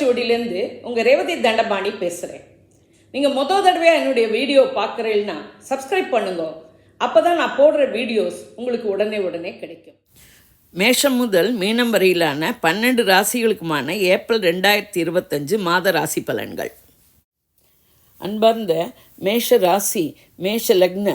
ஓலைச்சுவடியிலேருந்து உங்கள் ரேவதி தண்டபாணி பேசுகிறேன். நீங்கள் தடவையாக என்னுடைய வீடியோ பார்க்குறீங்கன்னா சப்ஸ்கிரைப் பண்ணுங்க. அப்போ தான் நான் போடுற வீடியோஸ் உங்களுக்கு உடனே கிடைக்கும். மேஷம் முதல் மீனம் வரையிலான 12 ராசிகளுக்குமான ஏப்ரல் 2025 மாத ராசி பலன்கள். அன்பார்ந்த மேஷ ராசி, மேஷ லக்ன,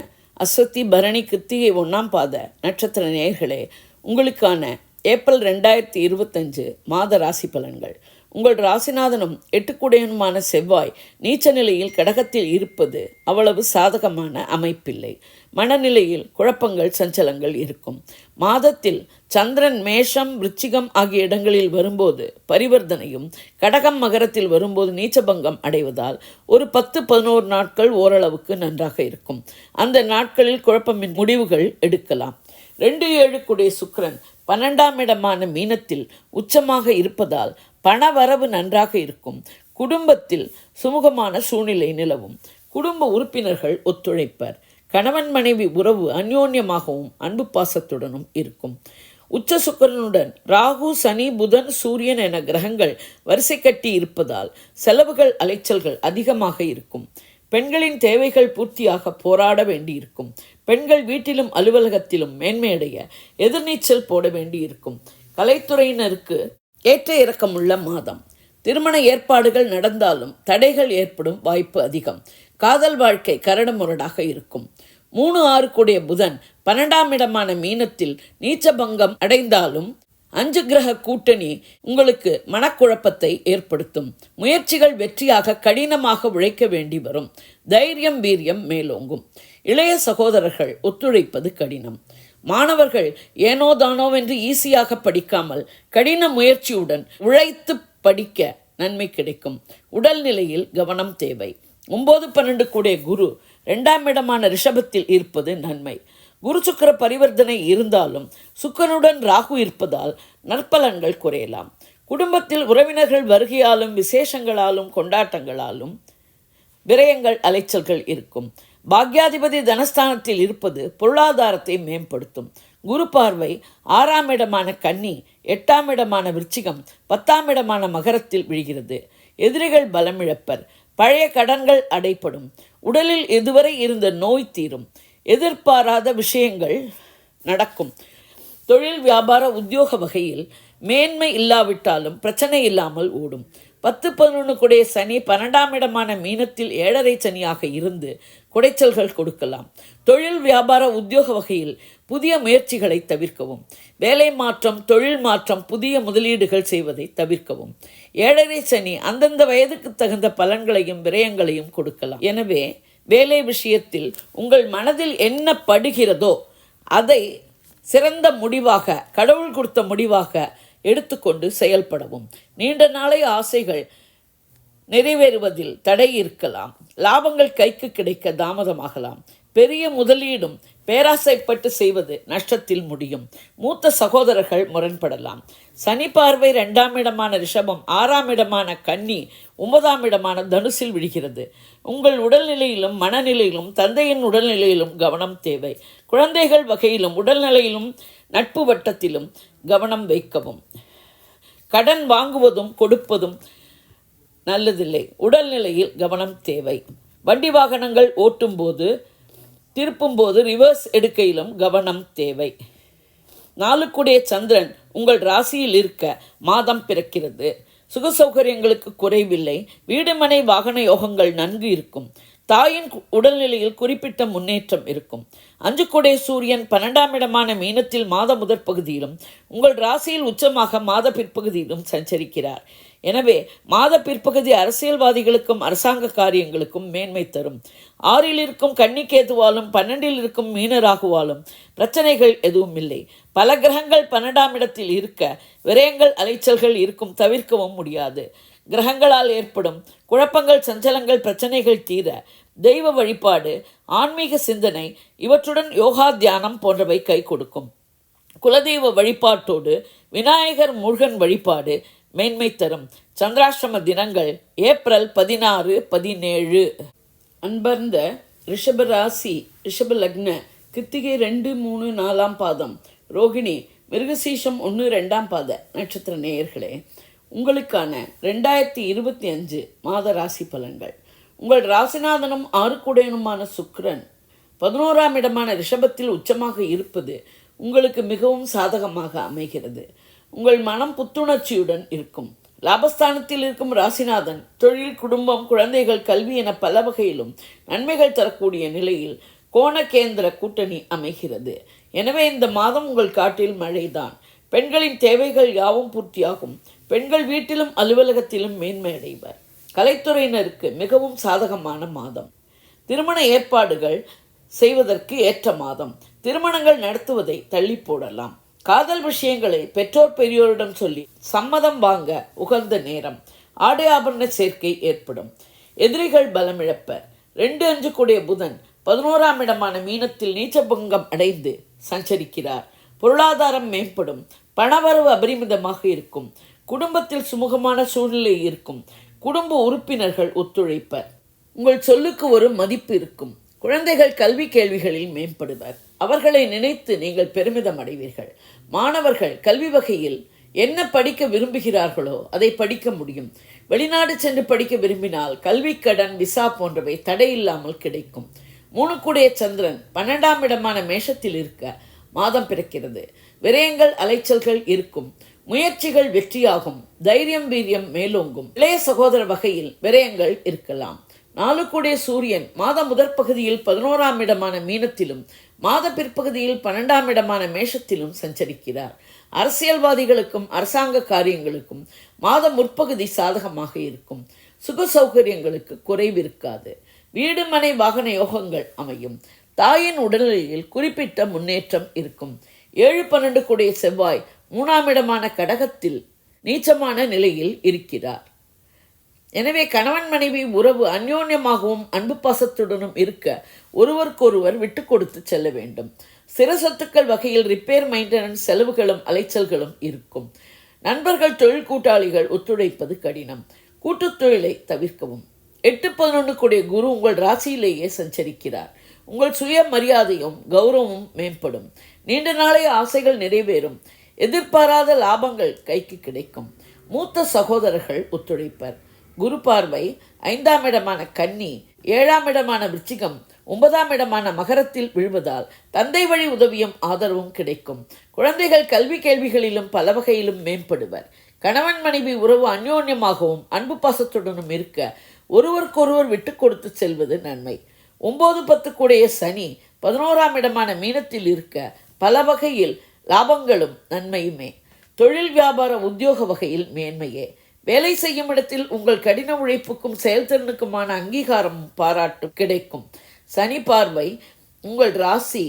அஸ்வதி, பரணி, கிருத்திகை 1ஆம் பாத நட்சத்திர நேயர்களே, உங்களுக்கான ஏப்ரல் 2025 மாத ராசி பலன்கள். உங்கள் ராசிநாதனும் 8 செவ்வாய் நீச்ச நிலையில் கடகத்தில் இருப்பது அவ்வளவு சாதகமான அமைப்பில்லை. மனநிலையில் குழப்பங்கள், சஞ்சலங்கள் இருக்கும். மாதத்தில் சந்திரன் மேஷம், விருச்சிகம் ஆகிய இடங்களில் வரும்போது பரிவர்த்தனையும், கடகம் மகரத்தில் வரும்போது நீச்சபங்கம் அடைவதால் ஒரு 10-11 நாட்கள் ஓரளவுக்கு நன்றாக இருக்கும். அந்த நாட்களில் குழப்பமின் முடிவுகள் எடுக்கலாம். 2-7 சுக்கிரன் 12ஆம் இடமான மீனத்தில் உச்சமாக இருப்பதால் பணவரவு நன்றாக இருக்கும். குடும்பத்தில் சுமூகமான சூழ்நிலை நிலவும். குடும்ப உறுப்பினர்கள் ஒத்துழைப்பர். கணவன் மனைவி உறவு அந்யோன்யமாகவும் அன்பு பாசத்துடனும் இருக்கும். உச்ச சுக்கிரனுடன் ராகு, சனி, புதன், சூரியன் என கிரகங்கள் வரிசை கட்டி இருப்பதால் செலவுகள், அலைச்சல்கள் அதிகமாக இருக்கும். பெண்களின் தேவைகள் பூர்த்தியாக போராட வேண்டியிருக்கும். பெண்கள் வீட்டிலும் அலுவலகத்திலும் மேன்மையடைய எதிர்நீச்சல் போட வேண்டியிருக்கும். கலைத்துறையினருக்கு ஏற்ற இறக்கமுள்ள மாதம். திருமண ஏற்பாடுகள் நடந்தாலும் தடைகள் ஏற்படும் வாய்ப்பு அதிகம். காதல் வாழ்க்கை கரடுமுரடாக இருக்கும். 3-6 புதன் 12ஆம் இடமான மீனத்தில் நீச்சபங்கம் அடைந்தாலும் 5 கிரக கூட்டணி உங்களுக்கு மனக்குழப்பத்தை ஏற்படுத்தும். முயற்சிகள் வெற்றியாக கடினமாக உழைக்க வேண்டி வரும். தைரியம், வீரியம் மேலோங்கும். இளைய சகோதரர்கள் ஒத்துழைப்பது கடினம். மாணவர்கள் ஏனோ தானோவென்று ஈஸியாக படிக்காமல் கடின முயற்சியுடன் உழைத்து படிக்க நன்மை கிடைக்கும். உடல்நிலையில் கவனம் தேவை. 9-12 குரு 2ஆம் இடமான ரிஷபத்தில் இருப்பது நன்மை. குரு சுக்கிர பரிவர்த்தனை இருந்தாலும் சுக்கிரனுடன் ராகு இருப்பதால் நற்பலன்கள் குறையலாம். குடும்பத்தில் உறவினர்கள் வருகையாலும் விசேஷங்களாலும் கொண்டாட்டங்களாலும் விரயங்கள், அலைச்சல்கள் இருக்கும். பாக்யாதிபதி தனஸ்தானத்தில் இருப்பது பொருளாதாரத்தை மேம்படுத்தும். குரு பார்வை 6ஆம் இடமான கன்னி, 8ஆம் இடமான விருச்சிகம், 10ஆம் இடமான மகரத்தில் விழுகிறது. எதிரிகள் பலமிழப்பர். பழைய கடன்கள் அடைப்படும். உடலில் இதுவரை இருந்த நோய் தீரும். எதிர்பாராத விஷயங்கள் நடக்கும். தொழில், வியாபார, உத்தியோக வகையில் மேன்மை இல்லாவிட்டாலும் பிரச்சனை இல்லாமல் ஓடும். 10-11 சனி 12ஆம் இடமான மீனத்தில் 7.5 சனியாக இருந்து குடைச்சல்கள் கொடுக்கலாம். தொழில், வியாபார, உத்தியோக வகையில் புதிய முயற்சிகளை தவிர்க்கவும். வேலை மாற்றம், தொழில் மாற்றம், புதிய முதலீடுகள் செய்வதை தவிர்க்கவும். 7.5 சனி அந்தந்த வயதுக்கு தகுந்த பலன்களையும் விரயங்களையும் கொடுக்கலாம். எனவே வேலை விஷயத்தில் உங்கள் மனதில் என்ன படுகிறதோ அதை சிறந்த முடிவாக, கடவுள் கொடுத்த முடிவாக எடுத்துக்கொண்டு செயல்படவும். நீண்ட நாளை ஆசைகள் நிறைவேறுவதில் தடை இருக்கலாம். லாபங்கள் கைக்கு கிடைக்க தாமதமாகலாம். பெரிய முதலீடும் பேராசைப்பட்டு செய்வது நஷ்டத்தில் முடியும். மூத்த சகோதரர்கள் முரண்படலாம். சனி பார்வை 2ஆம் இடமான ரிஷபம், 6ஆம் இடமான கன்னி, 9ஆம் இடமான தனுசில் விழுகிறது. உங்கள் உடல்நிலையிலும் மனநிலையிலும் தந்தையின் உடல்நிலையிலும் கவனம் தேவை. குழந்தைகள் வகையிலும் உடல்நிலையிலும் நட்பு வட்டத்திலும் கவனம் வைக்கவும். கடன் வாங்குவதும் கொடுப்பதும் நல்லதில்லை. உடல்நிலையில் கவனம் தேவை. வண்டி வாகனங்கள் ஓட்டும்போது, திருப்பும்போது, ரிவர்ஸ் எடுக்கையிலும் கவனம் தேவை. 4 சந்திரன் உங்கள் ராசியில் இருக்க மாதம் பிறக்கிறது. சுகசௌகரியங்களுக்கு குறைவில்லை. வீடு, மனை, வாகன யோகங்கள் நன்கு இருக்கும். தாயின் உடல்நிலையில் குறிப்பிட்ட முன்னேற்றம் இருக்கும். 5 சூரியன் 12ஆம் இடமான மீனத்தில் மாத முதற் பகுதியிலும் உங்கள் ராசியில் உச்சமாக மாத பிற்பகுதியிலும் சஞ்சரிக்கிறார். எனவே மாத பிற்பகுதி அரசியல்வாதிகளுக்கும் அரசாங்க காரியங்களுக்கும் மேன்மை தரும். 6இல் இருக்கும் கன்னிக்கேதுவாலும் 12இல் இருக்கும் மீனராகுவாலும் பிரச்சனைகள் எதுவும் இல்லை. பல கிரகங்கள் 12ஆம் இடத்தில் இருக்க விரயங்கள், அலைச்சல்கள் இருக்கும், தவிர்க்கவும் முடியாது. கிரகங்களால் ஏற்படும் குழப்பங்கள், சஞ்சலங்கள், பிரச்சனைகள் தீர தெய்வ வழிபாடு, ஆன்மீக சிந்தனை, இவற்றுடன் யோகா, தியானம் போன்றவை கை கொடுக்கும். குலதெய்வ வழிபாட்டோடு விநாயகர், முருகன் வழிபாடு மேன்மை தரும். சந்திராஷ்டம தினங்கள் ஏப்ரல் 16, 17. அன்பர்ந்த ரிஷபராசி, ரிஷப லக்ன, கிருத்திகை 2, 3, 4ஆம் பாதம், ரோகிணி, மிருகசீஷம் 1, 2ஆம் பாத நட்சத்திர நேயர்களே, உங்களுக்கான 2025 மாத ராசி பலன்கள். உங்கள் ராசிநாதனும் ஆறுக்குடையனுமான சுக்கிரன் 11ஆம் இடமான ரிஷபத்தில் உச்சமாக இருப்பது உங்களுக்கு மிகவும் சாதகமாக அமைகிறது. உங்கள் மனம் புத்துணர்ச்சியுடன் இருக்கும். லாபஸ்தானத்தில் இருக்கும் ராசிநாதன் தொழில், குடும்பம், குழந்தைகள், கல்வி என பல வகையிலும் நன்மைகள் தரக்கூடிய நிலையில் கோணகேந்திர கூட்டணி அமைகிறது. எனவே இந்த மாதம் உங்கள் காட்டில் மழைதான். பெண்களின் தேவைகள் யாவும் பூர்த்தியாகும். பெண்கள் வீட்டிலும் அலுவலகத்திலும் மேன்மை அடைவர். கலைத்துறையினருக்கு மிகவும் சாதகமான மாதம். திருமண ஏற்பாடுகள் செய்வதற்கு ஏற்ற மாதம். திருமணங்கள் நடத்துவதை தள்ளி போடலாம். காதல் விஷயங்களை பெற்றோர் பெரியோரிடம் சொல்லி சம்மதம் வாங்க உகந்த நேரம். ஆடை ஆபரண சேர்க்கை ஏற்படும். எதிரிகள் பலமிழப்பர். 2-5 கூடிய புதன் 11ஆம் இடமான மீனத்தில் நீச்சபங்கம் அடைந்து சஞ்சரிக்கிறார். பொருளாதாரம் மேம்படும். பணவரவு அபரிமிதமாக இருக்கும். குடும்பத்தில் சுமூகமான சூழ்நிலை இருக்கும். குடும்ப உறுப்பினர்கள் ஒத்துழைப்பர். உங்கள் சொல்லுக்கு ஒரு மதிப்பு இருக்கும். குழந்தைகள் கல்வி கேள்விகளில் மேம்படுவர். அவர்களை நினைத்து நீங்கள் பெருமிதம் அடைவீர்கள். மாணவர்கள் கல்வி வகையில் என்ன படிக்க விரும்புகிறார்களோ அதை படிக்க முடியும். வெளிநாடு சென்று படிக்க விரும்பினால் கல்வி, கடன், விசா போன்றவை தடையில்லாமல் கிடைக்கும். 3 கூடிய சந்திரன் 12ஆம் இடமான மேஷத்தில் இருக்க மாதம் பிறக்கிறது. விரயங்கள், அலைச்சல்கள் இருக்கும். முயற்சிகள் வெற்றியாகும். தைரியம், வீரியம் மேலோங்கும். இளைய சகோதர வகையில் விரயங்கள் இருக்கலாம். 4 கூடிய சூரியன் மாத முதற் பகுதியில் 11ஆம் இடமான மீனத்திலும் மாத பிற்பகுதியில் 12ஆம் இடமான மேஷத்திலும் சஞ்சரிக்கிறார். அரசியல்வாதிகளுக்கும் அரசாங்க காரியங்களுக்கும் மாத முற்பகுதி சாதகமாக இருக்கும். சுக சௌகரியங்களுக்கு குறைவிருக்காது. வீடு, மனை, வாகன யோகங்கள் அமையும். தாயின் உடல்நிலையில் குறிப்பிட்ட முன்னேற்றம் இருக்கும். 7-12 கூடிய செவ்வாய் 3ஆம் இடமான கடகத்தில் நீச்சமான நிலையில் இருக்கிறார். எனவே கணவன் மனைவி உறவு அந்யோன்யமாகவும் அன்பு பாசத்துடனும் இருக்க ஒருவருக்கொருவர் விட்டு கொடுத்து செல்ல வேண்டும். சிற சொத்துக்கள் வகையில் ரிப்பேர், மெயின்டெனன்ஸ் செலவுகளும் அலைச்சல்களும் இருக்கும். நண்பர்கள், தொழில் கூட்டாளிகள் ஒத்துழைப்பது கடினம். கூட்டுத் தொழிலை தவிர்க்கவும். 8-11 கூடிய குரு உங்கள் ராசியிலேயே சஞ்சரிக்கிறார். உங்கள் சுய மரியாதையும் கௌரவமும் மேம்படும். நீண்ட நாளைய ஆசைகள் நிறைவேறும். எதிர்பாராத லாபங்கள் கைக்கு கிடைக்கும். மூத்த சகோதரர்கள் ஒத்துழைப்பர். குரு பார்வை 5ஆம் இடமான கன்னி, 7ஆம் இடமான விருச்சிகம், 9ஆம் இடமான மகரத்தில் விழுவதால் தந்தை வழி உதவியும் ஆதரவும் கிடைக்கும். குழந்தைகள் கல்வி கேள்விகளிலும் பல வகையிலும் மேம்படுவர். கணவன் மனைவி உறவு அந்யோன்யமாகவும் அன்பு பாசத்துடனும் இருக்க ஒருவருக்கொருவர் விட்டு கொடுத்து செல்வது நன்மை. 9-10 கூடிய சனி 11ஆம் இடமான மீனத்தில் இருக்க பல வகையில் லாபங்களும் நன்மையுமே. தொழில், வியாபார, உத்தியோக வகையில் மேன்மையே. வேலை செய்யும் இடத்தில் உங்கள் கடின உழைப்புக்கும் செயல்திறனுக்குமான அங்கீகாரமும் பாராட்டும் கிடைக்கும். சனி பார்வை உங்கள் ராசி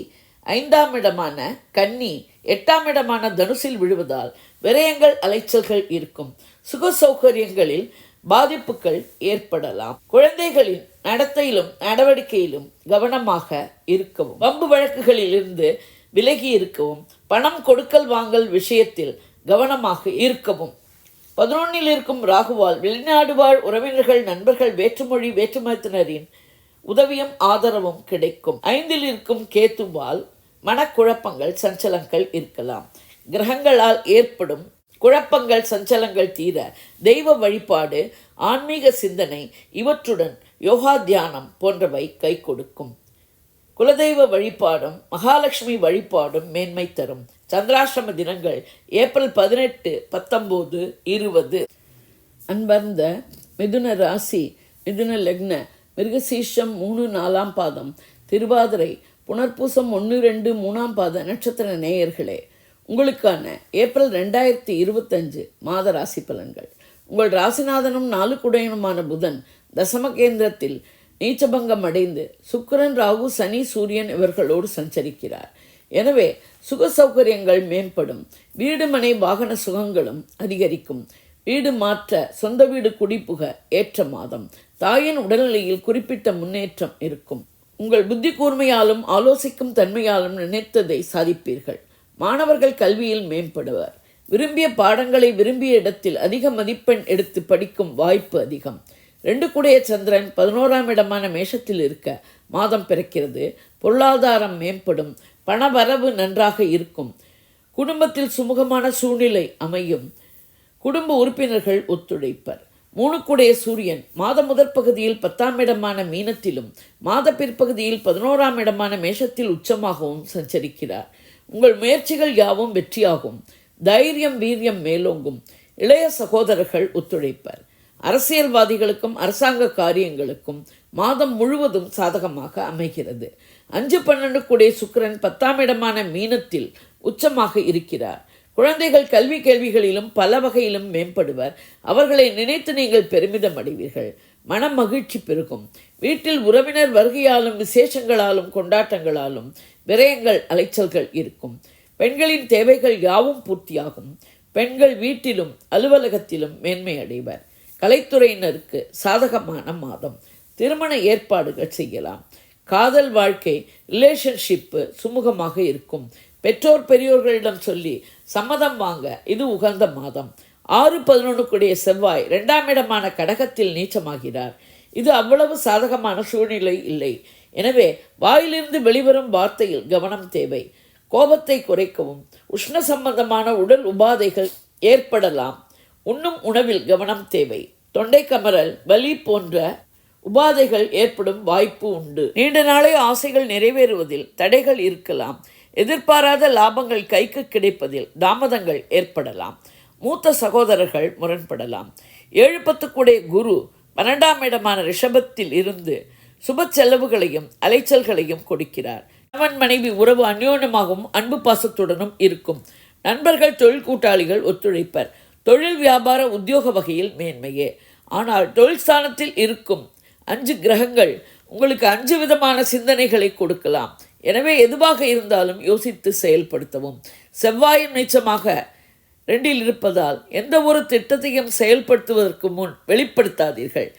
5ஆம் இடமான கன்னி, 8ஆம் இடமான தனுசில் விழுவதால் விரயங்கள், அலைச்சல்கள் இருக்கும். சுக சௌகரியங்களில் பாதிப்புகள் ஏற்படலாம். குழந்தைகளின் நடத்தையிலும் நடவடிக்கையிலும் கவனமாக இருக்கவும். வம்பு வழக்குகளில் இருந்து விலகி இருக்கவும். பணம் கொடுக்கல் வாங்கல் விஷயத்தில் கவனமாக இருக்கவும். 11இல் இருக்கும் ராகுவால் வெளிநாடு வாழ் உறவினர்கள், நண்பர்கள், வேற்றுமொழி வேற்றுமத்தினரின் உதவியும் ஆதரவும் கிடைக்கும். 5இல் இருக்கும் கேத்துவால் மனக்குழப்பங்கள், சஞ்சலங்கள் இருக்கலாம். கிரகங்களால் ஏற்படும் குழப்பங்கள், சஞ்சலங்கள் தீர தெய்வ வழிபாடு, ஆன்மீக சிந்தனை இவற்றுடன் யோகா, தியானம் போன்றவை கை கொடுக்கும். குலதெய்வ வழிபாடும் மகாலட்சுமி வழிபாடும் மேன்மை தரும். சந்திராஷ்டம தினங்கள் ஏப்ரல் 18, 19, 20. அன்பர்ந்த மிதுன ராசி, மிதுன லக்ன, மிருகசீஷம் 3-4ஆம் பாதம், திருவாதிரை, புனர்பூசம் 1-2, 3ஆம் பாத நட்சத்திர நேயர்களே, உங்களுக்கான ஏப்ரல் 2025 மாத ராசி பலன்கள். உங்கள் ராசிநாதனும் 4 குடையனுமான புதன் தசம கேந்திரத்தில் நீச்சபங்கம் அடைந்து சுக்கிரன், ராகு, சனி, சூரியன் இவர்களோடு சஞ்சரிக்கிறார். எனவே சுக சௌகரியங்கள் மேம்படும். வீடு, மனை, வாகன சுகங்களும் அதிகரிக்கும். வீடு மாற்ற, சொந்த வீடு குடிப்புக ஏற்ற மாதம். தாயின் உடல்நிலையில் குறிப்பிட்ட முன்னேற்றம் இருக்கும். உங்கள் புத்தி கூர்மையாலும் ஆலோசிக்கும் தன்மையாலும் நினைத்ததை சாதிப்பீர்கள். மாணவர்கள் கல்வியில் மேம்படுவர். விரும்பிய பாடங்களை விரும்பிய இடத்தில் அதிக மதிப்பெண் எடுத்து படிக்கும் வாய்ப்பு அதிகம். 2 கூடிய சந்திரன் 11ஆம் இடமான மேஷத்தில் இருக்க மாதம் பிறக்கிறது. பொருளாதாரம் மேம்படும். பண வரவு நன்றாக இருக்கும். குடும்பத்தில் சுமூகமான சூழ்நிலை அமையும். குடும்ப உறுப்பினர்கள் ஒத்துழைப்பர். 3 சூரியன் மாத முதற் பகுதியில் 10ஆம் இடமான மீனத்திலும் மாத பிற்பகுதியில் 11ஆம் இடமான மேஷத்தில் உச்சமாகவும் சஞ்சரிக்கிறார். உங்கள் முயற்சிகள் யாவும் வெற்றியாகும். தைரியம் வீரியம் மேலோங்கும். இளைய சகோதரர்கள் ஒத்துழைப்பர். அரசியல்வாதிகளுக்கும் அரசாங்க காரியங்களுக்கும் மாதம் முழுவதும் சாதகமாக அமைகிறது. 5-12 சுக்கிரன் 10ஆம் இடமான மீனத்தில் உச்சமாக இருக்கிறார். குழந்தைகள் கல்வி கேள்விகளிலும் பல வகையிலும் மேம்படுவர். அவர்களை நினைத்து நீங்கள் பெருமிதம் அடைவீர்கள். மன மகிழ்ச்சி பெருகும். வீட்டில் உறவினர் வருகையாலும் விசேஷங்களாலும் கொண்டாட்டங்களாலும் விரயங்கள் அலைச்சல்கள் இருக்கும். பெண்களின் தேவைகள் யாவும் பூர்த்தியாகும். பெண்கள் வீட்டிலும் அலுவலகத்திலும் மேன்மை அடைவர். கலைத்துறையினருக்கு சாதகமான மாதம். திருமண ஏற்பாடுகள் செய்யலாம். காதல் வாழ்க்கை ரிலேஷன்ஷிப்பு சுமூகமாக இருக்கும். பெற்றோர் பெரியோர்களிடம் சொல்லி சம்மதம் வாங்க இது உகந்த மாதம். 6-11 செவ்வாய் 2ஆம் இடமான கடகத்தில் நீச்சமாகிறார். இது அவ்வளவு சாதகமான சூழ்நிலை இல்லை. எனவே வாயிலிருந்து வெளிவரும் வார்த்தையில் கவனம் தேவை. கோபத்தை குறைக்கவும் உஷ்ண சம்பந்தமான உடல் உபாதைகள் ஏற்படலாம். உண்ணும் உணவில் கவனம் தேவை. தொண்டை கமறல் வலி போன்ற உபாதைகள் ஏற்படும் வாய்ப்பு உண்டு. நீண்ட நாளே ஆசைகள் நிறைவேறுவதில் தடைகள் இருக்கலாம். எதிர்பாராத லாபங்கள் கைக்கு கிடைப்பதில் தாமதங்கள் ஏற்படலாம். மூத்த சகோதரர்கள் முரண்படலாம். 7-10 குரு 12ஆம் இடமான ரிஷபத்தில் இருந்து சுப செலவுகளையும் அலைச்சல்களையும் கொடுக்கிறார். கணவன் மனைவி உறவு அந்யோன்யமாகவும் அன்பு பாசத்துடனும் இருக்கும். நண்பர்கள் தொழில் கூட்டாளிகள் ஒத்துழைப்பர். தொழில் வியாபார உத்தியோக வகையில் மேன்மையே. ஆனால் தொழில் ஸ்தானத்தில் இருக்கும் 5 கிரகங்கள் உங்களுக்கு 5 விதமான சிந்தனைகளை கொடுக்கலாம். எனவே எதுவாக இருந்தாலும் யோசித்து செயல்படுத்தவும். செவ்வாயும் நீச்சமாக 2இல் இருப்பதால் எந்த ஒரு திட்டத்தையும் செயல்படுத்துவதற்கு முன் வெளிப்படுத்தாதீர்கள்.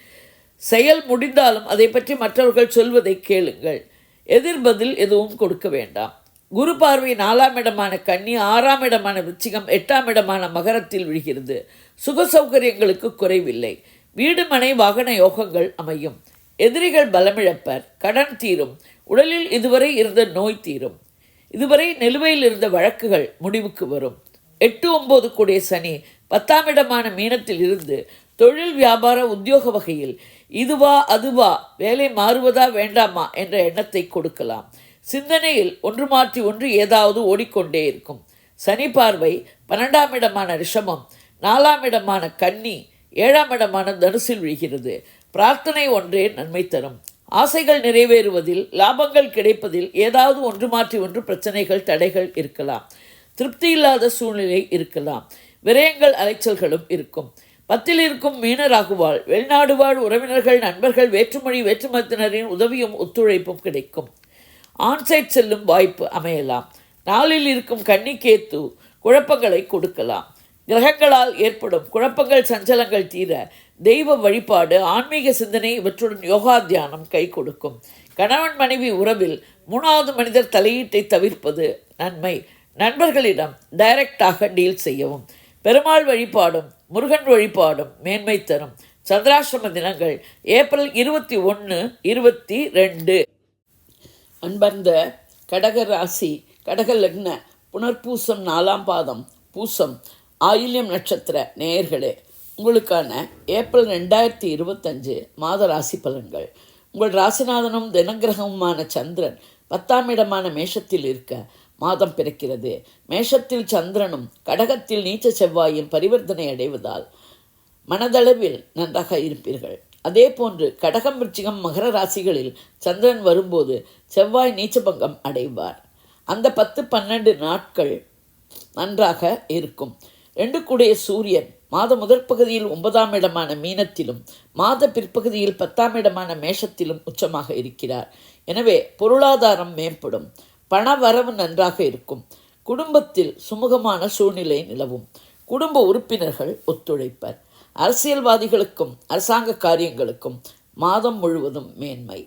செயல் முடிந்தாலும் அதை பற்றி மற்றவர்கள் சொல்வதை கேளுங்கள். எதிர்பதில் எதுவும் கொடுக்க வேண்டாம். குரு பார்வை 4ஆம் இடமான கன்னி, 6ஆம் இடமான விருச்சிகம், 8ஆம் இடமான மகரத்தில் விழுகிறது. சுக சௌகரியங்களுக்கு குறைவில்லை. வீடு மனை வாகன யோகங்கள் அமையும். எதிரிகள் பலமிழப்பர். கடன் தீரும். உடலில் இதுவரை இருந்த நோய் தீரும். இதுவரை நிலுவையில் இருந்த வழக்குகள் முடிவுக்கு வரும். 8-9 சனி 10ஆம் இடமான மீனத்தில் இருந்து தொழில் வியாபார உத்தியோக வகையில் இதுவா அதுவா, வேலை மாறுவதா வேண்டாமா என்ற எண்ணத்தை கொடுக்கலாம். சிந்தனையில் ஒன்று மாற்றி ஒன்று ஏதாவது ஓடிக்கொண்டே இருக்கும். சனி பார்வை 12ஆம் இடமான ரிஷபம், 4ஆம் இடமான கன்னி, 7ஆம் இடமான தனுசில் விழுகிறது. பிரார்த்தனை ஒன்றே நன்மை தரும். ஆசைகள் நிறைவேறுவதில் லாபங்கள் கிடைப்பதில் ஏதாவது ஒன்று மாற்றி ஒன்று பிரச்சனைகள் தடைகள் இருக்கலாம். திருப்தி இல்லாத சூழ்நிலை இருக்கலாம். விரயங்கள் அலைச்சல்களும் இருக்கும். 10இல் இருக்கும் மீனராகுவாள் வெளிநாடு வாழ் உறவினர்கள் நண்பர்கள் வேற்றுமொழி வேற்றுமத்தினரின் உதவியும் ஒத்துழைப்பும் கிடைக்கும். ஆன்சைட் செல்லும் வாய்ப்பு அமையலாம். 4இல் இருக்கும் கன்னிக்கேத்து குழப்பங்களை கொடுக்கலாம். கிரகங்களால் ஏற்படும் குழப்பங்கள் சஞ்சலங்கள் தீர தெய்வ வழிபாடு ஆன்மீக சிந்தனை இவற்றுடன் யோகா தியானம் கை கொடுக்கும். கணவன் மனைவி உறவில் 3வது மனிதர் தலையீட்டை தவிர்ப்பது நன்மை. நண்பர்களிடம் டைரக்டாக டீல் செய்யவும். பெருமாள் வழிபாடும் முருகன் வழிபாடும் மேன்மை தரும். சந்திராசிரம தினங்கள் ஏப்ரல் 21, 22. அன்பர்ந்த கடக ராசி கடக லக்ன புனர்பூசம் 4ஆம் பாதம் பூசம் ஆயில்யம் நட்சத்திர நேயர்களே, உங்களுக்கான ஏப்ரல் 2025 மாத ராசி பலன்கள். உங்கள் ராசிநாதனும் தினகிரகமுமான சந்திரன் 10ஆம் இடமான மேஷத்தில் இருக்க மாதம் பிறக்கிறது. மேஷத்தில் சந்திரனும் கடகத்தில் நீச்ச செவ்வாயும் பரிவர்த்தனை அடைவதால் மனதளவில் நன்றாக இருப்பீர்கள். அதே போன்று கடகம் விருச்சிகம் மகர ராசிகளில் சந்திரன் வரும்போது செவ்வாய் நீச்சபங்கம் அடைவார். அந்த 10-12 நாட்கள் நன்றாக இருக்கும். 2 சூரியன் மாத முதற் பகுதியில் 9ஆம் இடமான மீனத்திலும் மாத பிற்பகுதியில் 10ஆம் இடமான மேஷத்திலும் உச்சமாக இருக்கிறார். எனவே பொருளாதாரம் மேம்படும். பண வரவு நன்றாக இருக்கும். குடும்பத்தில் சுமூகமான சூழ்நிலை நிலவும். குடும்ப உறுப்பினர்கள் ஒத்துழைப்பர். அரசியல்வாதிகளுக்கும் அரசாங்க காரியங்களுக்கும் மாதம் முழுவதும் மேன்மை.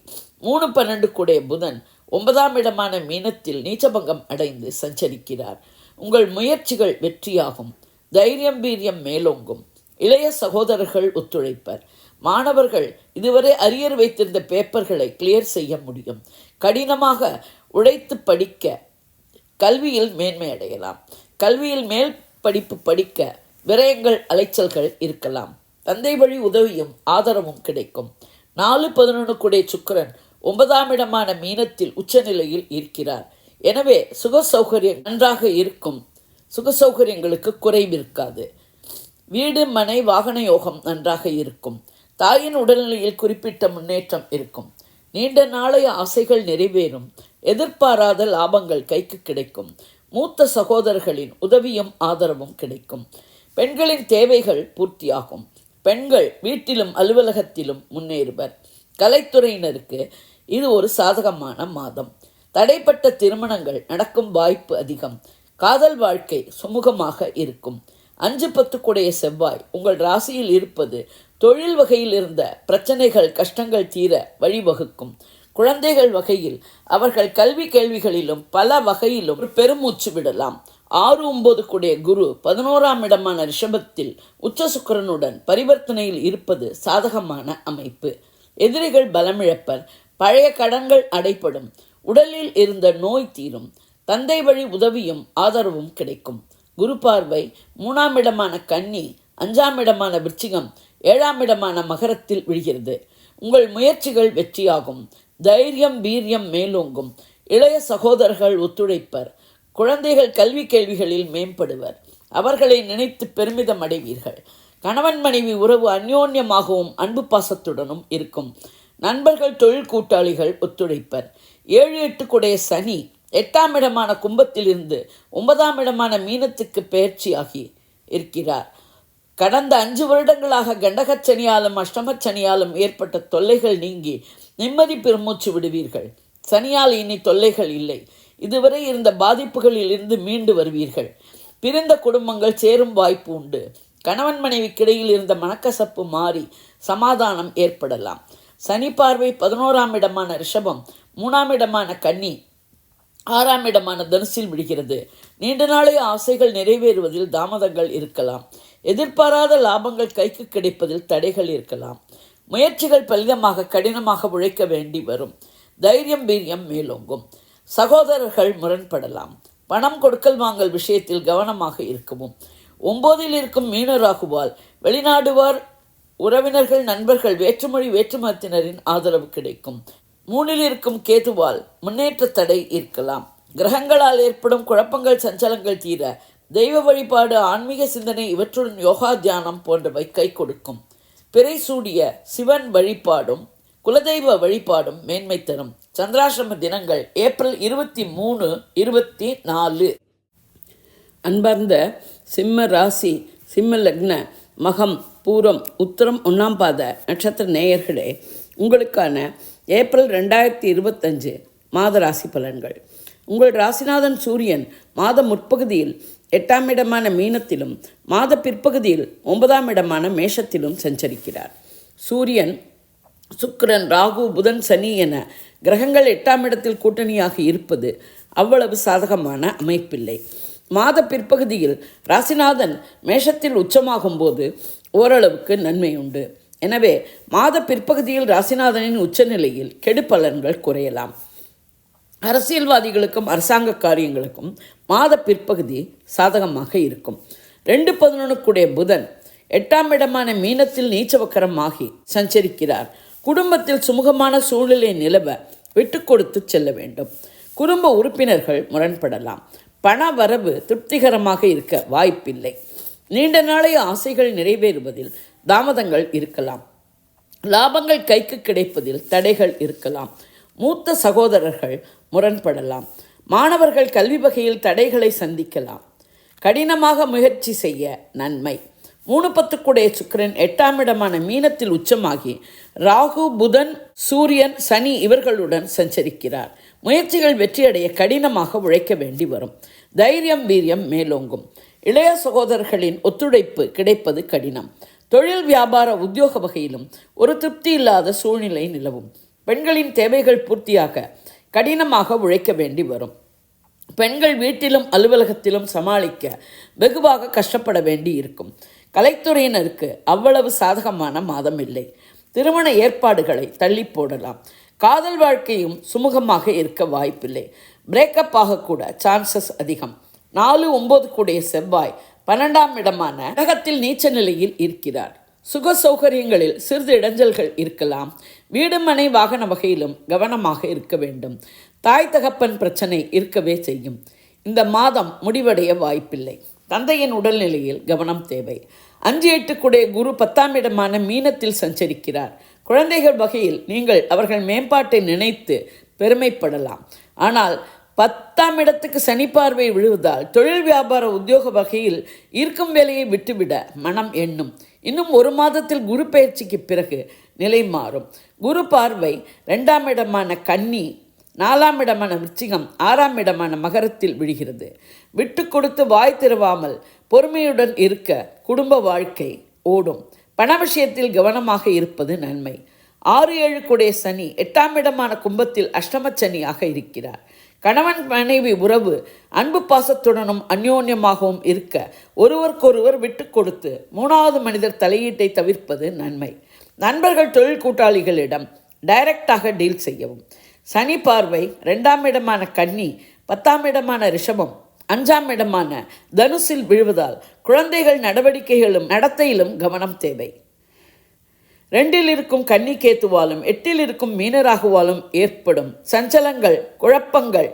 3-12 புதன் 9ஆம் இடமான மீனத்தில் நீச்சபங்கம் அடைந்து சஞ்சரிக்கிறார். உங்கள் முயற்சிகள் வெற்றியாகும். தைரியம் வீரியம் மேலோங்கும். இளைய சகோதரர்கள் ஒத்துழைப்பர். மாணவர்கள் இதுவரை அரியர் வைத்திருந்த பேப்பர்களை கிளியர் செய்ய முடியும். கடினமாக உழைத்து படிக்க கல்வியில் மேன்மை அடையலாம். கல்வியில் மேல் படிப்பு படிக்க விரயங்கள் அலைச்சல்கள் இருக்கலாம். தந்தை வழி உதவியும் ஆதரவும் கிடைக்கும். 4-11 கூடிய சுக்கிரன் 9ஆம் இடமான மீனத்தில் உச்சநிலையில் இருக்கிறார். எனவே சுக சௌகரியம் நன்றாக இருக்கும். சுக சௌகரியங்களுக்கு குறைவிருக்காது. வீடு மனை வாகன யோகம் நன்றாக இருக்கும். தாயின் உடல்நிலையில் குறிப்பிட்ட முன்னேற்றம் இருக்கும். நீண்ட நாளைய ஆசைகள் நிறைவேறும். எதிர்பாராத லாபங்கள் கைக்கு கிடைக்கும். மூத்த சகோதரர்களின் உதவியும் ஆதரவும் கிடைக்கும். பெண்களின் தேவைகள் பூர்த்தியாகும். பெண்கள் வீட்டிலும் அலுவலகத்திலும் முன்னேறுவர். கலைத்துறையினருக்கு இது ஒரு சாதகமான மாதம். தடைப்பட்ட திருமணங்கள் நடக்கும் வாய்ப்பு அதிகம். காதல் வாழ்க்கை சுமூகமாக இருக்கும். 5-10 கூடிய செவ்வாய் உங்கள் ராசியில் இருப்பது தொழில் வகையில் இருந்த பிரச்சனைகள் கஷ்டங்கள் தீர வழிவகுக்கும். குழந்தைகள் வகையில் அவர்கள் கல்வி கேள்விகளிலும் பல வகையிலும் பெருமூச்சு விடலாம். 6-9 கூடிய குரு 11ஆம் இடமான ரிஷபத்தில் உச்ச சுக்கிரனுடன் பரிவர்த்தனையில் இருப்பது சாதகமான அமைப்பு. எதிரிகள் பலமிழப்பர். பழைய கடன்கள் அடைப்படும். உடலில் இருந்த நோய் தீரும். தந்தை வழி உதவியும் ஆதரவும் கிடைக்கும். குரு பார்வை 3ஆம் இடமான கன்னி, 5ஆம் இடமான விருச்சிகம், 7ஆம் இடமான மகரத்தில் விழுகிறது. உங்கள் முயற்சிகள் வெற்றியாகும். தைரியம் வீரியம் மேலோங்கும். இளைய சகோதரர்கள் ஒத்துழைப்பர். குழந்தைகள் கல்வி கேள்விகளில் மேம்படுவர். அவர்களை நினைத்து பெருமிதம் அடைவீர்கள். கணவன் மனைவி உறவு அந்யோன்யமாகவும் அன்பு பாசத்துடனும் இருக்கும். நண்பர்கள் தொழில் கூட்டாளிகள் ஒத்துழைப்பர். 7-8 கூடிய சனி 8ஆம் இடமான கும்பத்திலிருந்து 9ஆம் இடமான மீனத்துக்கு பெயர்ச்சியாகி இருக்கிறார். கடந்த 5 வருடங்களாக கண்டகச்சனியாலும் அஷ்டமச்சனியாலும் ஏற்பட்ட தொல்லைகள் நீங்கி நிம்மதி பெருமூச்சு விடுவீர்கள். சனியால் இனி தொல்லைகள் இல்லை. இதுவரை இருந்த பாதிப்புகளில் இருந்து மீண்டு வருவீர்கள். பிரிந்த குடும்பங்கள் சேரும் வாய்ப்பு உண்டு. கணவன் மனைவிக்கிடையில் இருந்த மனக்கசப்பு மாறி சமாதானம் ஏற்படலாம். சனி பார்வை 11ஆம் இடமான ரிஷபம், 3ஆம் இடமான கன்னி, 6ஆம் இடமான தனுசில் விடுகிறது. நீண்ட நாளைய ஆசைகள் நிறைவேறுவதில் தாமதங்கள் இருக்கலாம். எதிர்பாராத லாபங்கள் கைக்கு கிடைப்பதில் தடைகள் இருக்கலாம். முயற்சிகள் பலிதமாக கடினமாக உழைக்க வேண்டி வரும். தைரியம் வீரியம் மேலோங்கும். சகோதரர்கள் முரண்படலாம். பணம் கொடுக்கல் வாங்கல் விஷயத்தில் கவனமாக இருக்கவும். 9இல் இருக்கும் மீன ராகுவால் வெளிநாடுவார் உறவினர்கள் நண்பர்கள் வேற்றுமொழி வேற்றுமதத்தினரின் ஆதரவு கிடைக்கும். 3இல் இருக்கும் கேதுவால் முன்னேற்ற தடை இருக்கலாம். கிரகங்களால் ஏற்படும் குழப்பங்கள் சஞ்சலங்கள் தீர தெய்வ வழிபாடு ஆன்மீக சிந்தனை இவற்றுடன் யோகா தியானம் போன்றவை கை கொடுக்கும். பிறை சூடிய சிவன் வழிபாடும் குலதெய்வ வழிபாடும் மேன்மை தரும். சந்திராசிரம தினங்கள் ஏப்ரல் 23, 24. அன்பார்ந்த சிம்ம ராசி, சிம்ம லக்ன, மகம், பூரம், உத்திரம் 1ஆம் பாத நட்சத்திர நேயர்களே, உங்களுக்கான ஏப்ரல் 2025 மாத ராசி பலன்கள். உங்கள் ராசிநாதன் சூரியன் மாத முற்பகுதியில் 8ஆம் இடமான மீனத்திலும் மாத பிற்பகுதியில் 9ஆம் இடமான மேஷத்திலும் சஞ்சரிக்கிறார். சூரியன், சுக்கிரன், ராகு, புதன், சனி என கிரகங்கள் 8ஆம் இடத்தில் கூட்டணியாக இருப்பது அவ்வளவு சாதகமான அமைப்பில்லை. மாத பிற்பகுதியில் ராசிநாதன் மேஷத்தில் உச்சமாகும் போது ஓரளவுக்கு நன்மை உண்டு. எனவே மாத பிற்பகுதியில் ராசிநாதனின் உச்சநிலையில் கெடு பலன்கள் குறையலாம். அரசியல்வாதிகளுக்கும் அரசாங்க காரியங்களுக்கும் மாத பிற்பகுதி சாதகமாக இருக்கும். 2-11 கூடிய புதன் 8ஆம் இடமான மீனத்தில் நீச்சவக்கரமாகி சஞ்சரிக்கிறார். குடும்பத்தில் சுமூகமான சூழ்நிலை நிலவ விட்டு கொடுத்து செல்ல வேண்டும். குடும்ப உறுப்பினர்கள் முரண்படலாம். பண வரவு திருப்திகரமாக இருக்க வாய்ப்பில்லை. நீண்ட நாளைய ஆசைகள் நிறைவேறுவதில் தாமதங்கள் இருக்கலாம். லாபங்கள் கைக்கு கிடைப்பதில் தடைகள் இருக்கலாம். மூத்த சகோதரர்கள் முரண்படலாம். மாணவர்கள் கல்வி வகையில் தடைகளை சந்திக்கலாம். கடினமாக முயற்சி செய்ய நன்மை. 3-10 கூடிய சுக்கிரன் 8ஆம் இடமான மீனத்தில் உச்சமாகி ராகு, புதன், சூரியன், சனி இவர்களுடன் சஞ்சரிக்கிறார். முயற்சிகள் வெற்றியடைய கடினமாக உழைக்க வேண்டி வரும். தைரியம் வீரியம் மேலோங்கும். இளைய சகோதரர்களின் ஒத்துழைப்பு கிடைப்பது கடினம். தொழில் வியாபார உத்தியோக வகையிலும் ஒரு திருப்தி இல்லாத சூழ்நிலை நிலவும். பெண்களின் தேவைகள் பூர்த்தியாக கடினமாக உழைக்க வேண்டி வரும். பெண்கள் வீட்டிலும் அலுவலகத்திலும் சமாளிக்க வெகுவாக கஷ்டப்பட வேண்டி இருக்கும். கலைத்துறையினருக்கு அவ்வளவு சாதகமான மாதம் இல்லை. திருமண ஏற்பாடுகளை தள்ளி போடலாம். காதல் வாழ்க்கையும் சுமூகமாக இருக்க வாய்ப்பில்லை. பிரேக்கப் ஆகக்கூட சான்சஸ் அதிகம். 4-9 கூடிய செவ்வாய் 12ஆம் இடமான கடகத்தில் நீச்ச நிலையில் இருக்கிறார். சுக சௌகரியங்களில் சிறிது இடைஞ்சல்கள் இருக்கலாம். வீடு மனை வாகன வகையிலும் கவனமாக இருக்க வேண்டும். தாய் தகப்பன் பிரச்சனை இருக்கவே செய்யும். இந்த மாதம் முடிவடைய வாய்ப்பில்லை. தந்தையின் உடல்நிலையில் கவனம் தேவை. 5-8 குடைய குரு 10ஆம் இடமான மீனத்தில் சஞ்சரிக்கிறார். குழந்தைகள் வகையில் நீங்கள் அவர்கள் மேம்பாட்டை நினைத்து பெருமைப்படலாம். ஆனால் 10ஆம் இடத்துக்கு சனி பார்வை விழுவதால் தொழில் வியாபார உத்தியோக வகையில் இருக்கும் வேலையை விட்டுவிட மனம் எண்ணும். இன்னும் 1 மாதத்தில் குரு பயிற்சிக்கு பிறகு நிலை மாறும். குரு பார்வை 2ஆம் இடமான கன்னி, 4ஆம் இடமான விருச்சிகம், 6ஆம் இடமான மகரத்தில் விழுகிறது. விட்டு கொடுத்து வாய் திறவாமல் பொறுமையுடன் இருக்க குடும்ப வாழ்க்கை ஓடும். பண விஷயத்தில் கவனமாக இருப்பது நன்மை. 6-7 குடைய சனி 8ஆம் இடமான கும்பத்தில் அஷ்டமச்சனியாக இருக்கிறார். கணவன் மனைவி உறவு அன்பு பாசத்துடனும் அந்யோன்யமாகவும் இருக்க ஒருவருக்கொருவர் விட்டு கொடுத்து 3வது மனிதர் தலையீட்டை தவிர்ப்பது நன்மை. நண்பர்கள் தொழில் கூட்டாளிகளிடம் டைரக்டாக டீல் செய்யவும். சனி பார்வை 2ஆம் இடமான கன்னி, 10ஆம் இடமான ரிஷபம், 5ஆம் இடமான தனுசில் விழுவதால் குழந்தைகள் நடவடிக்கைகளும் நடத்தையிலும் கவனம் தேவை. 2இல் இருக்கும் கன்னி கேத்துவாலும் 8இல் இருக்கும் மீனராகுவாலும் ஏற்படும் சஞ்சலங்கள், குழப்பங்கள்,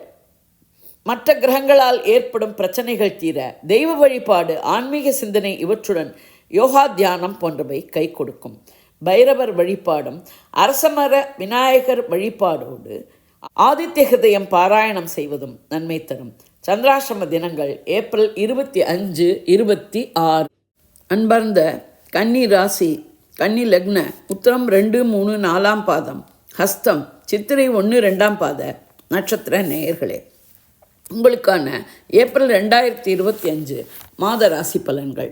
மற்ற கிரகங்களால் ஏற்படும் பிரச்சனைகள் தீர தெய்வ வழிபாடு, ஆன்மீக சிந்தனை இவற்றுடன் யோகா தியானம் போன்றவை கை கொடுக்கும். பைரவர் வழிபாடும் அரசமர விநாயகர் வழிபாடோடு ஆதித்ய ஹிருதயம் பாராயணம் செய்வதும் நன்மை தரும். சந்திராசிரம தினங்கள் ஏப்ரல் 25, 26. அன்பார்ந்த கன்னி ராசி, கன்னி லக்ன, உத்திரம் 2, 3, 4ஆம் பாதம், ஹஸ்தம், சித்திரை 1, 2ஆம் பாத நட்சத்திர நேயர்களே, உங்களுக்கான ஏப்ரல் 2025 மாத ராசி பலன்கள்.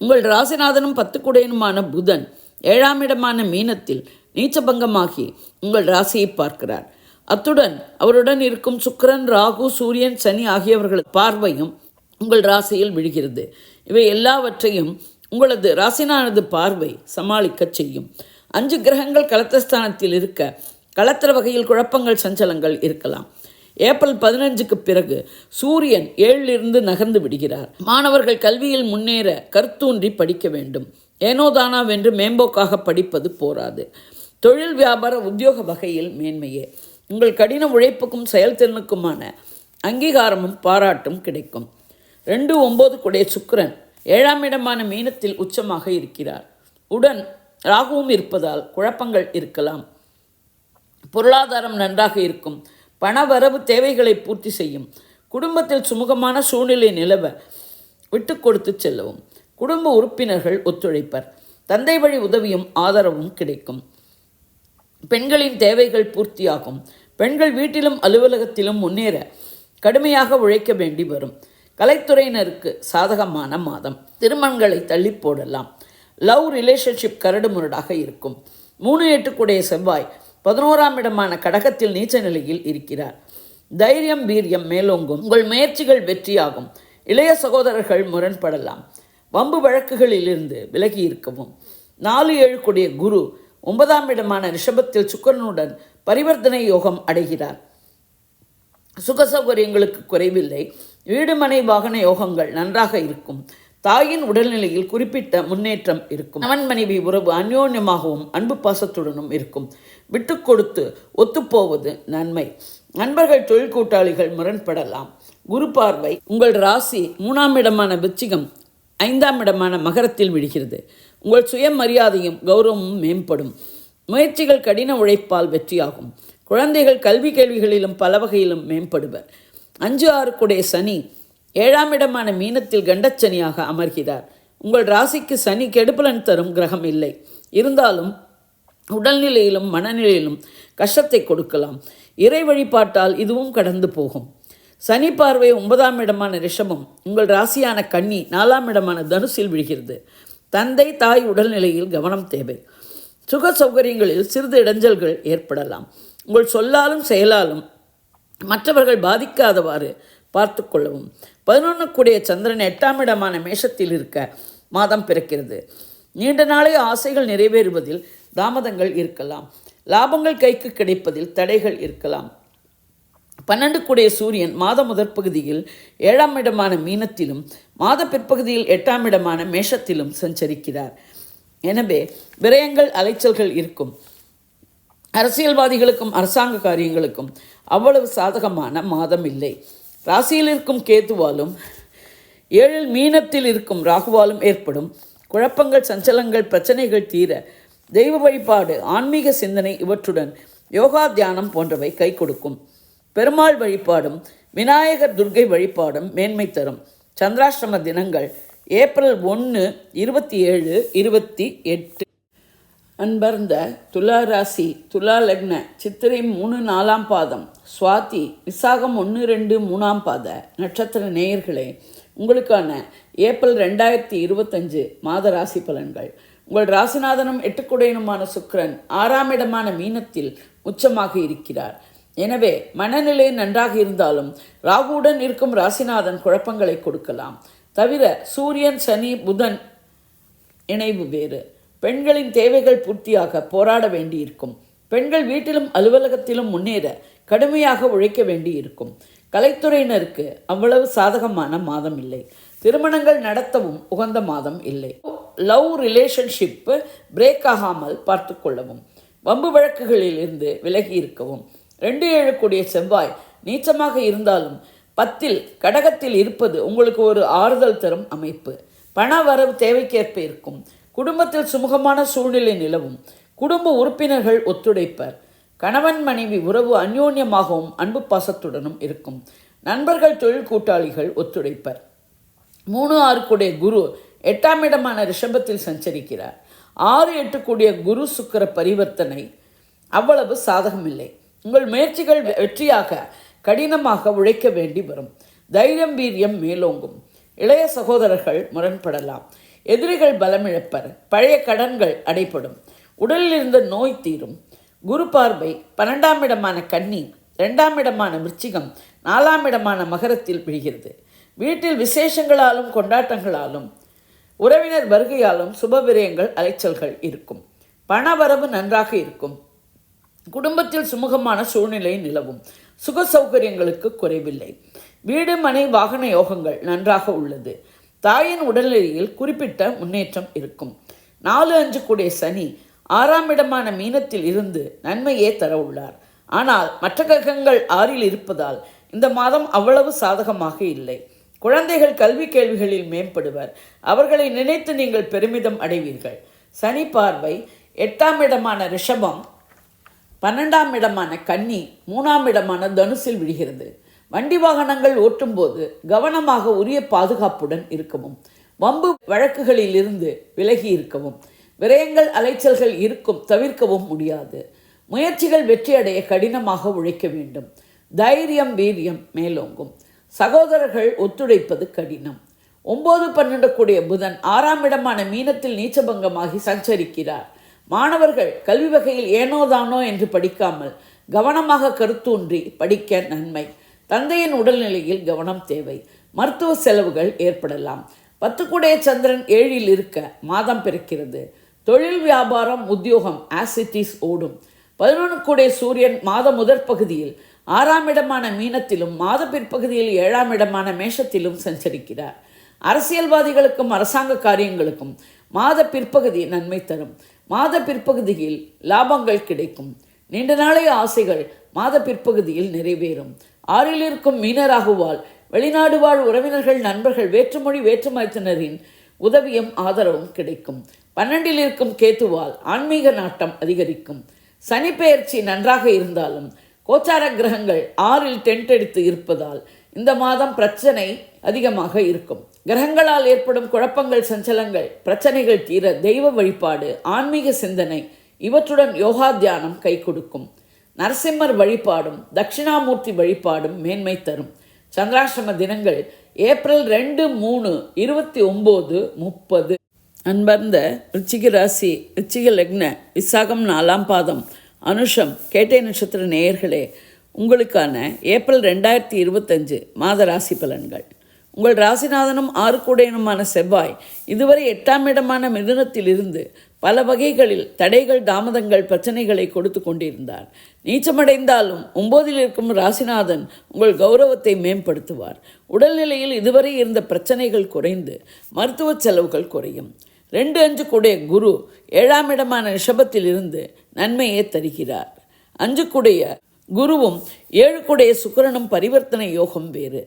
உங்கள் ராசிநாதனும் 10 குடையனுமான புதன் 7ஆம் இடமான மீனத்தில் நீச்சபங்கமாகி உங்கள் ராசியை பார்க்கிறார். அத்துடன் அவருடன் இருக்கும் சுக்கிரன், ராகு, சூரியன், சனி ஆகியவர்கள் பார்வையும் உங்கள் ராசியில் விழுகிறது. இவை எல்லாவற்றையும் உங்களது ராசினானது பார்வை சமாளிக்க செய்யும். 5 கிரகங்கள் கலத்தஸ்தானத்தில் இருக்க கலத்திர வகையில் குழப்பங்கள், சஞ்சலங்கள் இருக்கலாம். ஏப்ரல் 15க்கு பிறகு சூரியன் 7லிருந்து நகர்ந்து விடுகிறார். மாணவர்கள் கல்வியில் முன்னேற கருத்தூன்றி படிக்க வேண்டும். ஏனோதானாவென்று மேம்போக்காக படிப்பது போராது. தொழில் வியாபார உத்தியோக வகையில் மேன்மையே. உங்கள் கடின உழைப்புக்கும் செயல்திறனுக்குமான அங்கீகாரமும் பாராட்டும் கிடைக்கும். 2-9 குடைய சுக்கிரன் 7ஆம் இடமான மீனத்தில் உச்சமாக இருக்கிறார். உடன் ராகுவும் இருப்பதால் குழப்பங்கள் இருக்கலாம். பொருளாதாரம் நன்றாக இருக்கும். பண வரவு தேவைகளை பூர்த்தி செய்யும். குடும்பத்தில் சுமூகமான சூழ்நிலை நிலவ விட்டு கொடுத்து செல்லவும். குடும்ப உறுப்பினர்கள் ஒத்துழைப்பர். தந்தை வழி உதவியும் ஆதரவும் கிடைக்கும். பெண்களின் தேவைகள் பூர்த்தியாகும். பெண்கள் வீட்டிலும் அலுவலகத்திலும் முன்னேற கடுமையாக உழைக்க வேண்டி வரும். கலைத்துறையினருக்கு சாதகமான மாதம். திருமணங்களை தள்ளி போடலாம். லவ் ரிலேஷன்ஷிப் கரடு முரடாக இருக்கும். 3-8 குடைய செவ்வாய் 11ஆம் இடமான கடகத்தில் நீச்ச நிலையில் இருக்கிறார். தைரியம், வீரியம் மேலோங்கும். உங்கள் முயற்சிகள் வெற்றியாகும். இளைய சகோதரர்கள் முரண்படலாம். வம்பு வழக்குகளிலிருந்து விலகி இருக்கவும். 4-7 குடைய குரு 9ஆம் இடமான ரிஷபத்தில் சுக்கிரனுடன் பரிவர்த்தனை யோகம் அடைகிறார். சுக சௌகரியங்களுக்கு குறைவில்லை. வீடு மனை வாகன யோகங்கள் நன்றாக இருக்கும். தாயின் உடல்நிலையில் குறிப்பிட்ட முன்னேற்றம் இருக்கும். கணவன் மனைவி உறவு அந்யோன்யமாகவும் அன்பு பாசத்துடனும் இருக்கும். விட்டு கொடுத்து ஒத்துப்போவது நன்மை. நண்பர்கள், தொழில் கூட்டாளிகள் முரண்படலாம். குரு பார்வை உங்கள் ராசி 3ஆம் இடமான விருச்சிகம், 5ஆம் இடமான மகரத்தில் விழுகிறது. உங்கள் சுயமரியாதையும் கௌரவமும் மேம்படும். முயற்சிகள் கடின உழைப்பால் வெற்றியாகும். குழந்தைகள் கல்வி கேள்விகளிலும் பல வகையிலும் மேம்படுவர். 5-6 குடைய சனி 7ஆம் இடமான மீனத்தில் கண்டச்சனியாக அமர்கிறார். உங்கள் ராசிக்கு சனி கெடுபலன் தரும் கிரகம் இல்லை. இருந்தாலும் உடல்நிலையிலும் மனநிலையிலும் கஷ்டத்தை கொடுக்கலாம். இறை வழிபாட்டால் இதுவும் கடந்து போகும். சனி பார்வை 9ஆம் இடமான ரிஷபம் உங்கள் ராசியான கன்னி 4ஆம் இடமான தனுசில் விழுகிறது. தந்தை தாய் உடல்நிலையில் கவனம் தேவை. சுக சௌகரியங்களில் சிறிது இடைஞ்சல்கள் ஏற்படலாம். உங்கள் சொல்லாலும் செயலாலும் மற்றவர்கள் பாதிக்காதவாறு பார்த்து கொள்ளவும். 11 கூடிய சந்திரன் 8ஆம் இடமான மேஷத்தில் இருக்க மாதம் பிறக்கிறது. நீண்ட நாளைய ஆசைகள் நிறைவேறுவதில் தாமதங்கள் இருக்கலாம். லாபங்கள் கைக்கு கிடைப்பதில் தடைகள் இருக்கலாம். 12 கூடிய சூரியன் மாத முதற் பகுதியில் 7ஆம் இடமான மீனத்திலும் மாத பிற்பகுதியில் 8ஆம் இடமான மேஷத்திலும் சஞ்சரிக்கிறார். எனவே விரயங்கள் அலைச்சல்கள் இருக்கும். அரசியல்வாதிகளுக்கும் அரசாங்க காரியங்களுக்கும் அவ்வளவு சாதகமான மாதம் இல்லை. ராசியில் இருக்கும் கேதுவாலும் 7 மீனத்தில் இருக்கும் ராகுவாலும் ஏற்படும் குழப்பங்கள், சஞ்சலங்கள், பிரச்சனைகள் தீர தெய்வ வழிபாடு, ஆன்மீக சிந்தனை இவற்றுடன் யோகா, தியானம் போன்றவை கை கொடுக்கும். பெருமாள் வழிபாடும் விநாயகர், துர்க்கை வழிபாடும் மேன்மை தரும். சந்திராஷ்டம தினங்கள் ஏப்ரல் 1, 27, 28. அன்பர்ந்த துலா ராசி, துலா லக்ன, சித்திரை 3, 4ஆம் பாதம், சுவாதி, விசாகம் 1, 2, 3ஆம் பாத நட்சத்திர நேயர்களே, உங்களுக்கான ஏப்ரல் 2025 மாத ராசி பலன்கள். உங்கள் ராசிநாதனும் 8 சுக்கிரன் 6ஆம் இடமான மீனத்தில் உச்சமாக இருக்கிறார். எனவே மனநிலை நன்றாக இருந்தாலும் ராகுவுடன் இருக்கும் ராசிநாதன் குழப்பங்களை கொடுக்கலாம். தவிர சூரியன், சனி, புதன் இணைவு வேறு. பெண்களின் தேவைகள் பூர்த்தியாக போராட வேண்டியிருக்கும். பெண்கள் வீட்டிலும் அலுவலகத்திலும் முன்னேற கடுமையாக உழைக்க வேண்டியிருக்கும். கலைத்துறையினருக்கு அவ்வளவு சாதகமான மாதம் இல்லை. திருமணங்கள் நடத்தவும் உகந்த மாதம் இல்லை. லவ் ரிலேஷன்ஷிப் பிரேக் ஆகாமல் பார்த்து கொள்ளவும். வம்பு வழக்குகளில் இருந்து விலகி இருக்கவும். 2-7 கூடிய செவ்வாய் நீச்சமாக இருந்தாலும் 10 கடகத்தில் இருப்பது உங்களுக்கு ஒரு ஆறுதல் தரும் அமைப்பு. பண வரவு தேவைக்கேற்ப இருக்கும். குடும்பத்தில் சுமூகமான சூழ்நிலை நிலவும். குடும்ப உறுப்பினர்கள் ஒத்துழைப்பர். கணவன் மனைவி உறவு அந்யோன்யமாகவும் அன்பு பாசத்துடனும் இருக்கும். நண்பர்கள், தொழில் கூட்டாளிகள் ஒத்துழைப்பர். 3-6 கூடிய குரு 8ஆம் இடமான ரிஷபத்தில் சஞ்சரிக்கிறார். 6-8 கூடிய குரு சுக்கிர பரிவர்த்தனை அவ்வளவு சாதகமில்லை. உங்கள் முயற்சிகள் வெற்றியாக கடினமாக உழைக்க வேண்டி வரும். தைரியம், வீரியம் மேலோங்கும். இளைய சகோதரர்கள் முரண்படலாம். எதிரிகள் பலமிழப்பர். பழைய கடன்கள் அடைப்படும். உடலில் இருந்த நோய் தீரும். குரு பார்வை 12ஆம் இடமான கன்னி, 2ஆம் இடமான விருச்சிகம், 4ஆம் இடமான மகரத்தில் விழுகிறது. வீட்டில் விசேஷங்களாலும் கொண்டாட்டங்களாலும் உறவினர் வருகையாலும் சுபவிரயங்கள், அலைச்சல்கள் இருக்கும். பண வரவு நன்றாக இருக்கும். குடும்பத்தில் சுமூகமான சூழ்நிலை நிலவும். சுக சௌகரியங்களுக்கு குறைவில்லை. வீடு, மனை, வாகன யோகங்கள் நன்றாக உள்ளது. தாயின் உடல்நிலையில் குறிப்பிட்ட முன்னேற்றம் இருக்கும். 4-5 கூடிய சனி 6ஆம் இடமான மீனத்தில் இருந்து நன்மையே தர உள்ளார். ஆனால் மற்ற கிரகங்கள் 6இல் இருப்பதால் இந்த மாதம் அவ்வளவு சாதகமாக இல்லை. குழந்தைகள் கல்வி கேள்விகளில் மேம்படுவர். அவர்களை நினைத்து நீங்கள் பெருமிதம் அடைவீர்கள். சனி பார்வை 8ஆம் இடமான ரிஷபம், 12ஆம் இடமான கன்னி, 3ஆம் இடமான தனுசில் விழுகிறது. வண்டி வாகனங்கள் ஓட்டும்போது கவனமாக உரிய பாதுகாப்புடன் இருக்கவும். வம்பு வழக்குகளில் இருந்து விலகி இருக்கவும். விரயங்கள், அலைச்சல்கள் இருக்கும், தவிர்க்கவும் முடியாது. முயற்சிகள் வெற்றியடைய கடினமாக உழைக்க வேண்டும். தைரியம், வீரியம் மேலோங்கும். சகோதரர்கள் ஒத்துழைப்பது கடினம். 9-12 கூடிய புதன் 6ஆம் இடமான மீனத்தில் நீச்சபங்கமாகி சஞ்சரிக்கிறார். மாணவர்கள் கல்வி வகையில் ஏனோதானோ என்று படிக்காமல் கவனமாக கருத்தூன்றி படிக்க நன்மை. தந்தையின் உடல்நிலையில் கவனம் தேவை. மருத்துவ செலவுகள் ஏற்படலாம். 10 கூடிய சந்திரன் 7இல் இருக்க மாதம் பிறக்கிறது. தொழில், வியாபாரம், உத்தியோகம் ஆசிட்டிஸ் ஓடும். 11 கூடிய சூரியன் மாத முதற் பகுதியில் 6ஆம் இடமான மீனத்திலும் மாத பிற்பகுதியில் 7ஆம் இடமான மேஷத்திலும் சஞ்சரிக்கிறார். அரசியல்வாதிகளுக்கும் அரசாங்க காரியங்களுக்கும் மாத பிற்பகுதி நன்மை தரும். மாத பிற்பகுதியில் லாபங்கள் கிடைக்கும். நீண்ட நாளைய ஆசைகள் மாத பிற்பகுதியில் நிறைவேறும். 6இல் இருக்கும் மீனராகுவால் வெளிநாடு வாழ் உறவினர்கள், நண்பர்கள், வேற்றுமொழி வேற்றுமதத்தினரின் உதவியும் ஆதரவும் கிடைக்கும். 12இல் இருக்கும் கேத்துவால் ஆன்மீக நாட்டம் அதிகரிக்கும். சனி பெயர்ச்சி நன்றாக இருந்தாலும் கோச்சார கிரகங்கள் 6இல் டென்ட் அடித்து இருப்பதால் இந்த மாதம் பிரச்சனை அதிகமாக இருக்கும். கிரகங்களால் ஏற்படும் குழப்பங்கள், சஞ்சலங்கள், பிரச்சனைகள் தீர தெய்வ வழிபாடு, ஆன்மீக சிந்தனை இவற்றுடன் யோகா, தியானம் கை கொடுக்கும். நரசிம்மர் வழிபாடும் தட்சிணாமூர்த்தி வழிபாடும் மேன்மை தரும். சந்திராஷ்டம தினங்கள் ஏப்ரல் 2, 3, 29, 30. அன்பர்ந்த விருச்சிக ராசி, விருச்சிக லக்ன, விசாகம் 4ஆம் பாதம், அனுஷம், கேட்டை நட்சத்திர நேயர்களே, உங்களுக்கான ஏப்ரல் 2025 மாத ராசி பலன்கள். உங்கள் ராசிநாதனும் 6 கூடையனுமான செவ்வாய் இதுவரை 8ஆம் இடமான மிதுனத்தில் இருந்து பல வகைகளில் தடைகள், தாமதங்கள், பிரச்சனைகளை கொடுத்து கொண்டிருந்தார். நீச்சமடைந்தாலும் 9இல் இருக்கும் ராசிநாதன் உங்கள் கௌரவத்தை மேம்படுத்துவார். உடல்நிலையில் இதுவரை இருந்த பிரச்சனைகள் குறைந்து மருத்துவ செலவுகள் குறையும். 2-5 கூடைய குரு 7ஆம் இடமான ரிஷபத்தில் இருந்து நன்மையை தருகிறார். 5 கூடைய குருவும் 7 கூடைய சுக்கிரனும் பரிவர்த்தனை யோகம் வேறு.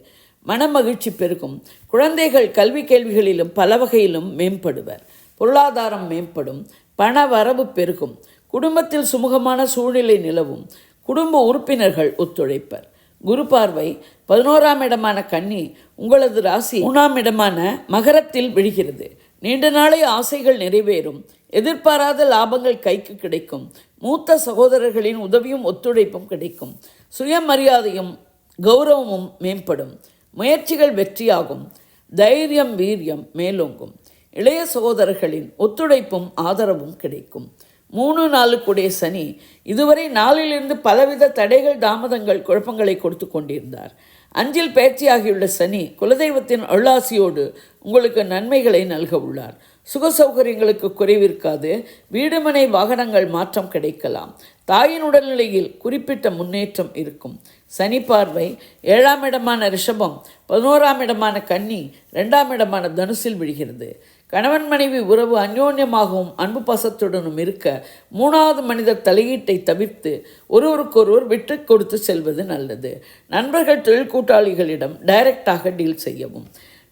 மனமகிழ்ச்சி பெருகும். குழந்தைகள் கல்வி கேள்விகளிலும் பல வகையிலும் மேம்படுவர். பொருளாதாரம் மேம்படும். பண வரவு பெருகும். குடும்பத்தில் சுமூகமான சூழ்நிலை நிலவும். குடும்ப உறுப்பினர்கள் ஒத்துழைப்பர். குரு பார்வை 11ஆம் இடமான கன்னி உங்களது ராசி 3ஆம் இடமான மகரத்தில் விழுகிறது. நீண்ட நாளை ஆசைகள் நிறைவேறும். எதிர்பாராத லாபங்கள் கைக்கு கிடைக்கும். மூத்த சகோதரர்களின் உதவியும் ஒத்துழைப்பும் கிடைக்கும். சுயமரியாதையும் கௌரவமும் மேம்படும். முயற்சிகள் வெற்றியாகும். தைரியம், வீரியம் மேலோங்கும். இளைய சகோதரர்களின் ஒத்துழைப்பும் ஆதரவும் கிடைக்கும். 3-4 கூடைய சனி இதுவரை 4லிருந்து பலவித தடைகள், தாமதங்கள், குழப்பங்களை கொடுத்து கொண்டிருந்தார். 5இல் பயிற்சியாகியுள்ள சனி குலதெய்வத்தின் அருளாசியோடு உங்களுக்கு நன்மைகளை நல்க உள்ளார். சுக சௌகரியங்களுக்கு குறைவிருக்காது. வீடுமனை வாகனங்கள் மாற்றம் கிடைக்கலாம். தாயின் உடல்நிலையில் குறிப்பிட்ட முன்னேற்றம் இருக்கும். சனி பார்வை 7ஆம் இடமான ரிஷபம், 11ஆம் இடமான கன்னி, 2ஆம் இடமான தனுசில் விழுகிறது. கணவன் மனைவி உறவு அந்யோன்யமாகவும் அன்பு பாசத்துடனும் இருக்க 3வது மனிதர் தலையீட்டை தவிர்த்து ஒருவருக்கொருவர் விட்டு கொடுத்து செல்வது நல்லது. நண்பர்கள், தொழில் கூட்டாளிகளிடம் டைரக்டாக டீல் செய்யவும்.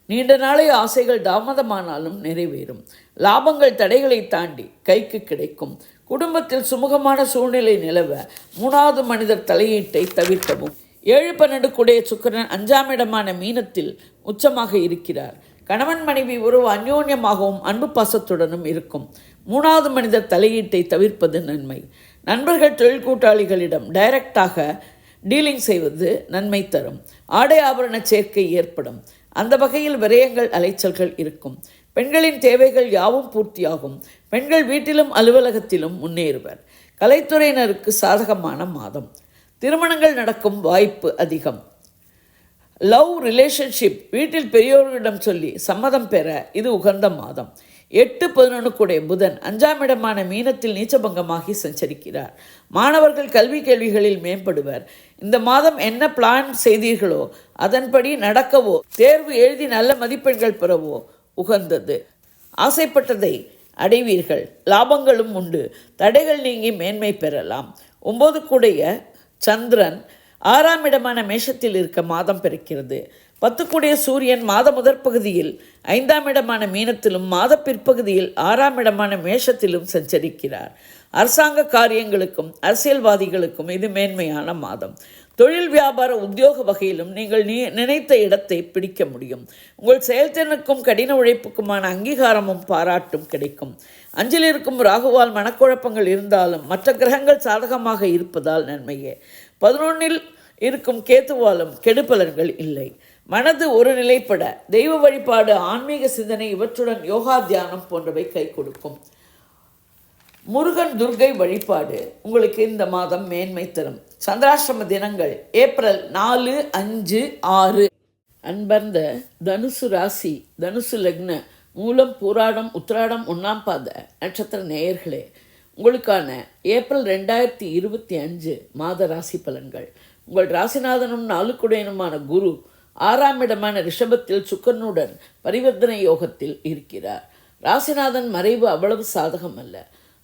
நீண்ட நாளை ஆசைகள் தாமதமானாலும் நிறைவேறும். லாபங்கள் தடைகளை தாண்டி கைக்கு கிடைக்கும். குடும்பத்தில் சுமூகமான சூழ்நிலை நிலவ 3வது மனிதர் தலையீட்டை தவிர்க்கவும். 7-12 கூடைய சுக்கிரன் 5ஆம் இடமான மீனத்தில் உச்சமாக இருக்கிறார். கணவன் மனைவி உறவு அந்யோன்யமாகவும் அன்பு பாசத்துடனும் இருக்கும். 3வது மனிதர் தலையீட்டை தவிர்ப்பது நன்மை. நண்பர்கள், தொழில் கூட்டாளிகளிடம் டைரக்டாக டீலிங் செய்வது நன்மை தரும். ஆடை ஆபரண சேர்க்கை ஏற்படும். அந்த வகையில் விரயங்கள், அலைச்சல்கள் இருக்கும். பெண்களின் தேவைகள் யாவும் பூர்த்தியாகும். பெண்கள் வீட்டிலும் அலுவலகத்திலும் முன்னேறுவர். கலைத்துறையினருக்கு சாதகமான மாதம். திருமணங்கள் நடக்கும் வாய்ப்பு அதிகம். லவ் ரிலேஷன்ஷிப் வீட்டில் பெரியோர்களிடம் சொல்லி சம்மதம் பெற இது உகந்த மாதம். 8-11 கூடைய புதன் 5ஆம் இடமான மீனத்தில் நீச்சபங்கமாகி சஞ்சரிக்கிறார். மாணவர்கள் கல்வி கேள்விகளில் மேம்படுவர். இந்த மாதம் என்ன பிளான் செய்தீர்களோ அதன்படி நடக்கவோ, தேர்வு எழுதி நல்ல மதிப்பெண்கள் பெறவோ உகந்தது. ஆசைப்பட்டதை அடைவீர்கள். லாபங்களும் உண்டு. தடைகள் நீங்கி மேன்மை பெறலாம். 9 கூடைய சந்திரன் 6ஆம் இடமான மேஷத்தில் இருக்க மாதம் பிறக்கிறது. 10 கூடைய சூரியன் மாத முதற் பகுதியில் 5ஆம் இடமான மீனத்திலும் மாத பிற்பகுதியில் 6ஆம் இடமான மேஷத்திலும் சஞ்சரிக்கிறார். அரசாங்க காரியங்களுக்கும் அரசியல்வாதிகளுக்கும் இது மேன்மையான மாதம். தொழில், வியாபார, உத்தியோக வகையிலும் நீங்கள் நினைத்த இடத்தை பிடிக்க முடியும். உங்கள் செயல்திறனுக்கும் கடின உழைப்புக்குமான அங்கீகாரமும் பாராட்டும் கிடைக்கும். 5இல் இருக்கும் ராகுவால் மனக்குழப்பங்கள் இருந்தாலும் மற்ற கிரகங்கள் சாதகமாக இருப்பதால் நன்மையே. 11இல் இருக்கும் கேத்துவாலும் கெடுபலன்கள் இல்லை. மனது ஒரு நிலைப்பட தெய்வ வழிபாடு, ஆன்மீக சிந்தனை இவற்றுடன் யோகா, தியானம் போன்றவை கை கொடுக்கும். முருகன், துர்கை வழிபாடு உங்களுக்கு இந்த மாதம் மேன்மை தரும். சந்திராஷ்டம தினங்கள் ஏப்ரல் 4, 5, 6. அன்பர்ந்த தனுசு ராசி, தனுசு லக்ன, மூலம், பூராடம், உத்திராடம், 1ஆம் பாத நட்சத்திர நேயர்களே, உங்களுக்கான ஏப்ரல் 2025 மாத ராசி பலன்கள். உங்கள் ராசிநாதனும் 4 கூடையனுமான குரு 6ஆம் இடமான ரிஷபத்தில் சுக்கிரனுடன் பரிவர்த்தனை யோகத்தில் இருக்கிறார். ராசிநாதன் மறைவு அவ்வளவு சாதகம் அல்ல.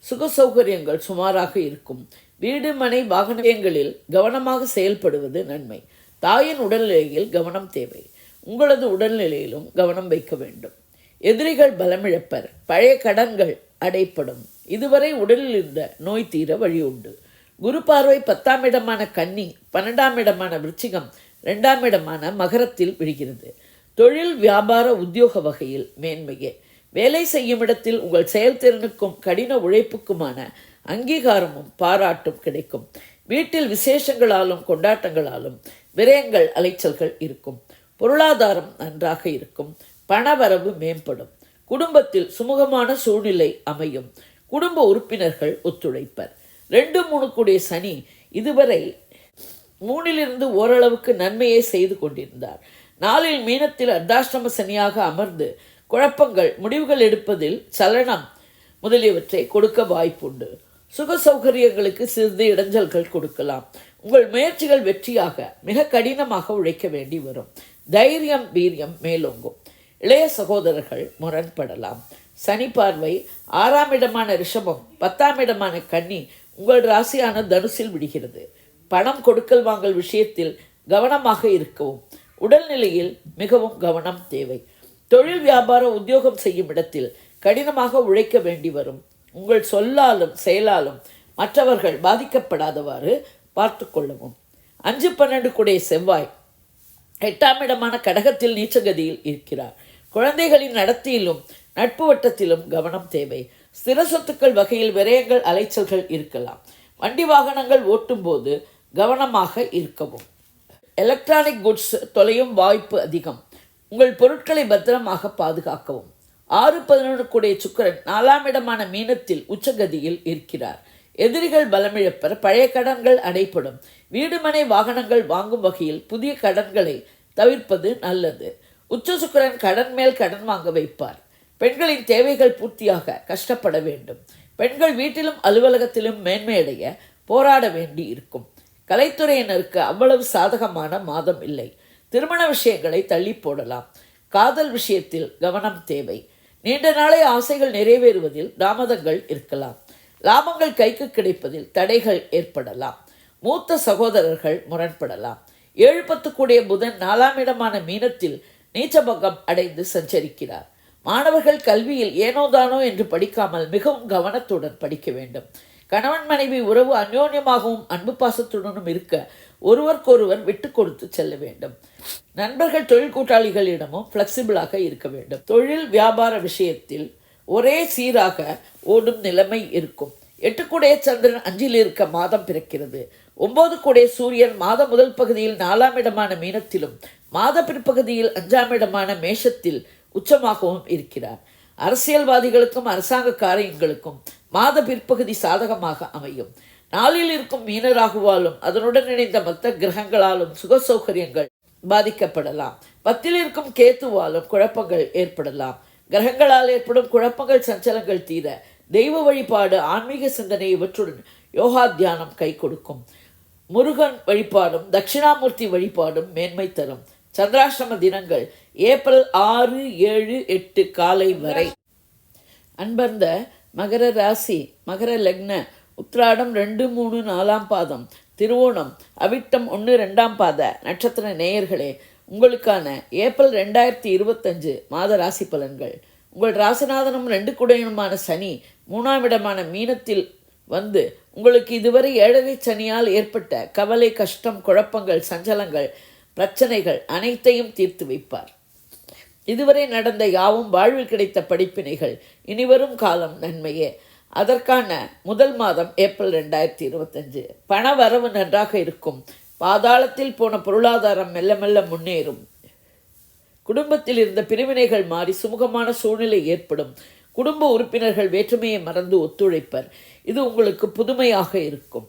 சுக சௌகரியங்கள் சுமாராக இருக்கும். வீடு, மனை, வாகனங்களில் கவனமாக செயல்படுவது நன்மை. தாயின் உடல்நிலையில் கவனம் தேவை. உங்களது உடல்நிலையிலும் கவனம் வைக்க வேண்டும். எதிரிகள் பலமிழப்பர். பழைய கடன்கள் அடைப்படும். இதுவரை உடலில் இருந்த நோய் தீர வழி உண்டு. குரு பார்வை 10ஆம் இடமான கன்னி, 12ஆம் இடமான விருச்சிகம், 2ஆம் இடமான மகரத்தில் விழுகிறது. தொழில், வியாபார, உத்தியோக வகையில் மேன்மையே. வேலை செய்யும் இடத்தில் உங்கள் செயல்திறனுக்கும் கடின உழைப்புக்குமான அங்கீகாரமும் பாராட்டும் கிடைக்கும். வீட்டில் விசேஷங்களாலும் கொண்டாட்டங்களாலும் விரயங்கள், அலைச்சல்கள் இருக்கும். பொருளாதாரம் நன்றாக இருக்கும். பணவரவு மேம்படும். குடும்பத்தில் சுமூகமான சூழ்நிலை அமையும். குடும்ப உறுப்பினர்கள் ஒத்துழைப்பர். 2-3 கூடிய சனி இதுவரை 3லிருந்து ஓரளவுக்கு நன்மையை செய்து கொண்டிருந்தார். நாளில் மீனத்தில் அர்த்தாஷ்டம சனியாக அமர்ந்து குழப்பங்கள், முடிவுகள் எடுப்பதில் சலனம் முதலியவற்றை கொடுக்க வாய்ப்புண்டு. சுக சௌகரியங்களுக்கு சிறிது இடைஞ்சல்கள் கொடுக்கலாம். உங்கள் முயற்சிகள் வெற்றியாக மிக கடினமாக உழைக்க வேண்டி வரும். தைரியம் வீரியம் மேலோங்கும். இளைய சகோதரர்கள் முரண்படலாம். சனி பார்வை 6ஆம் இடமான ரிஷபம் 10ஆம் இடமான கன்னி உங்கள் ராசியான தனுசில் விடுகிறது. பணம் கொடுக்கல் வாங்கல் விஷயத்தில் கவனமாக இருக்கவும். உடல்நிலையில் மிகவும் கவனம் தேவை. தொழில் வியாபார உத்தியோகம் செய்யும் இடத்தில் கடினமாக உழைக்க வேண்டி வரும். உங்கள் சொல்லாலும் செயலாலும் மற்றவர்கள் பாதிக்கப்படாதவாறு பார்த்து கொள்ளவும். 5-12 கூடிய செவ்வாய் 8ஆம் இடமான கடகத்தில் நீச்சகதியில் இருக்கிறார். குழந்தைகளின் நடத்தியிலும் நட்பு வட்டத்திலும் கவனம் தேவை. ஸ்திர சொத்துக்கள் வகையில் விரயங்கள், அலைச்சல்கள் இருக்கலாம். வண்டி வாகனங்கள் ஓட்டும் போது கவனமாக இருக்கவும். எலக்ட்ரானிக் குட்ஸ் தொலையும் வாய்ப்பு அதிகம். உங்கள் பொருட்களை பத்திரமாக பாதுகாக்கவும். 6-11 கூடிய சுக்கிரன் 4ஆம் இடமான மீனத்தில் உச்சகதியில் இருக்கிறார். எதிரிகள் பலமிழப்பர். பழைய கடன்கள் அடைப்படும். வீடு மனை வாகனங்கள் வாங்கும் வகையில் புதிய கடன்களை தவிர்ப்பது நல்லது. உச்ச சுக்கிரன் கடன் மேல் கடன் வாங்க வைப்பார். பெண்களின் தேவைகள் பூர்த்தியாக கஷ்டப்பட வேண்டும். பெண்கள் வீட்டிலும் அலுவலகத்திலும் மேன்மையடைய போராட வேண்டி இருக்கும். கலைத்துறையினருக்கு அவ்வளவு சாதகமான மாதம் இல்லை. திருமண விஷயங்களை தள்ளி போடலாம். காதல் விஷயத்தில் கவனம் தேவை. நீண்ட நாளை ஆசைகள் நிறைவேறுவதில் தாமதங்கள் இருக்கலாம். லாபங்கள் கைக்கு கிடைப்பதில் தடைகள் ஏற்படலாம். மூத்த சகோதரர்கள் முரண்படலாம். 7-10 கூடிய புதன் 4ஆம் இடமான மீனத்தில் நீச்சபங்கம் அடைந்து சஞ்சரிக்கிறார். மாணவர்கள் கல்வியில் ஏனோதானோ என்று படிக்காமல் மிகவும் கவனத்துடன் படிக்க வேண்டும். கணவன் மனைவி உறவு அந்யோன்யமாகவும் அன்பு பாசத்துடனும் இருக்க ஒருவருக்கொருவர் விட்டு கொடுத்து செல்ல வேண்டும். நண்பர்கள் தொழில் கூட்டாளிகளிடமும் ஃப்ளெக்சிபிளாக இருக்க வேண்டும். தொழில் வியாபார விஷயத்தில் ஒரே சீராக ஓடும் நிலைமை இருக்கும். 8 கூடிய சந்திரன் 5இல் இருக்க மாதம் பிறக்கிறது. 9 கூடிய சூரியன் மாத முதல் பகுதியில் 4ஆம் இடமான மீனத்திலும் மாத பிற்பகுதியில் 5ஆம் இடமான மேஷத்தில் உச்சமாகவும் இருக்கிறார். அரசியல்வாதிகளுக்கும் அரசாங்க காரியங்களுக்கும் மாத பிற்பகுதி சாதகமாக அமையும். நாளில் இருக்கும் மீனராகுவாலும் அதனுடன் இணைந்த மற்ற கிரகங்களாலும் சுக சௌகரியங்கள் பாதிக்கப்படலாம். 10இல் இருக்கும் கேத்துவாலும் குழப்பங்கள் ஏற்படலாம். கிரகங்களால் ஏற்படும் குழப்பங்கள், சஞ்சலங்கள் தீர தெய்வ வழிபாடு, ஆன்மீக சிந்தனை இவற்றுடன் யோகா தியானம் கை கொடுக்கும். முருகன் வழிபாடும் தட்சிணாமூர்த்தி வழிபாடும் மேன்மை தரும். சந்திராஷ்டம தினங்கள் ஏப்ரல் 6, 7, 8 காலை வரை. அன்பர்ந்த மகர ராசி, மகர லக்ன, உத்திராடம் 2, 3, 4ஆம் பாதம், திருவோணம், அவிட்டம் 1, 2ஆம் பாத நட்சத்திர நேயர்களே, உங்களுக்கான ஏப்ரல் 2025 மாத ராசி பலன்கள். உங்கள் ராசிநாதனும் 2 குடையனுமான சனி 3ஆம் இடமான மீனத்தில் வந்து உங்களுக்கு இதுவரை 7.5 சனியால் ஏற்பட்ட கவலை, கஷ்டம், குழப்பங்கள், சஞ்சலங்கள், பிரச்சனைகள் அனைத்தையும் தீர்த்து வைப்பார். இதுவரை நடந்த யாவும் வாழ்வில் கிடைத்த படிப்பினைகள். இனிவரும் காலம் நன்மையே. அதற்கான முதல் மாதம் ஏப்ரல் 2025. பண வரவு நன்றாக இருக்கும். பாதாளத்தில் போன பொருளாதாரம் மெல்ல மெல்ல முன்னேறும். குடும்பத்தில் இருந்த பிரிவினைகள் மாறி சுமூகமான சூழ்நிலை ஏற்படும். குடும்ப உறுப்பினர்கள் வேற்றுமையை மறந்து ஒத்துழைப்பர். இது உங்களுக்கு புதுமையாக இருக்கும்.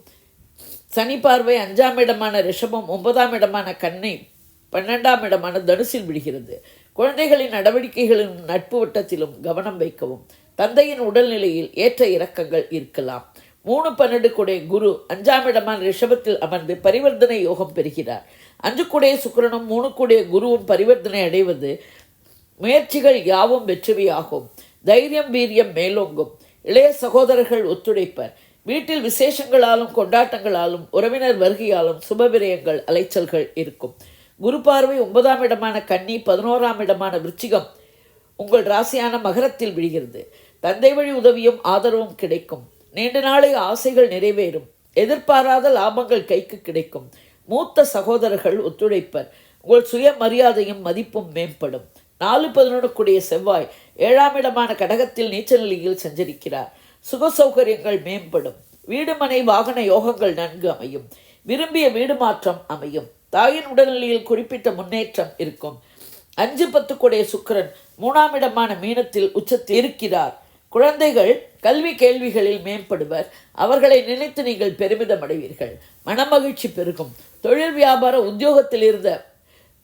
சனி பார்வை 5ஆம் இடமான ரிஷபம் 9ஆம் இடமான கன்னி 12ஆம் இடமான தனுசில் விடுகிறது. குழந்தைகளின் நடவடிக்கைகளிலும் நட்பு வட்டத்திலும் கவனம் வைக்கவும். தந்தையின் உடல்நிலையில் ஏற்ற இறக்கங்கள் இருக்கலாம். 3-12 கூடிய குரு 5ஆம் இடமான ரிஷபத்தில் அமர்ந்து பரிவர்த்தனை யோகம் பெறுகிறார். 5 கூடிய சுக்கிரனும் 3 கூடிய குருவும் பரிவர்த்தனை அடைவது முயற்சிகள் யாவும் வெற்றியாகும். தைரியம் வீரியம் மேலோங்கும். இளைய சகோதரர்கள் ஒத்துழைப்பர். வீட்டில் விசேஷங்களாலும் கொண்டாட்டங்களாலும் உறவினர் வருகையாலும் சுபவிரயங்கள், அலைச்சல்கள் இருக்கும். குரு பார்வை 9ஆம் இடமான கன்னி 11ஆம் இடமான விருச்சிகம் உங்கள் ராசியான மகரத்தில் விழுகிறது. தந்தை வழி உதவியும் ஆதரவும் கிடைக்கும். நீண்ட நாளை ஆசைகள் நிறைவேறும். எதிர்பாராத லாபங்கள் கைக்கு கிடைக்கும். மூத்த சகோதரர்கள் ஒத்துழைப்பர். உங்கள் சுய மரியாதையும் மதிப்பும் மேம்படும். 4-11 கூடிய செவ்வாய் 7ஆம் இடமான கடகத்தில் நீச்ச நிலையில் சஞ்சரிக்கிறார். சுக சௌகரியங்கள் மேம்படும். வீடு மனை வாகன யோகங்கள் நன்கு அமையும். விரும்பிய வீடு மாற்றம் அமையும். தாயின் உடல்நிலையில் குறிப்பிட்ட முன்னேற்றம் இருக்கும். 5-10 கூடிய சுக்கிரன் 3ஆம் இடமான மீனத்தில் உச்சத்தில் இருக்கிறார். குழந்தைகள் கல்வி கேள்விகளில் மேம்படுவர். அவர்களை நினைத்து நீங்கள் பெருமிதம் அடைவீர்கள். மனமகிழ்ச்சி பெருகும். தொழில் வியாபார உத்தியோகத்தில் இருந்த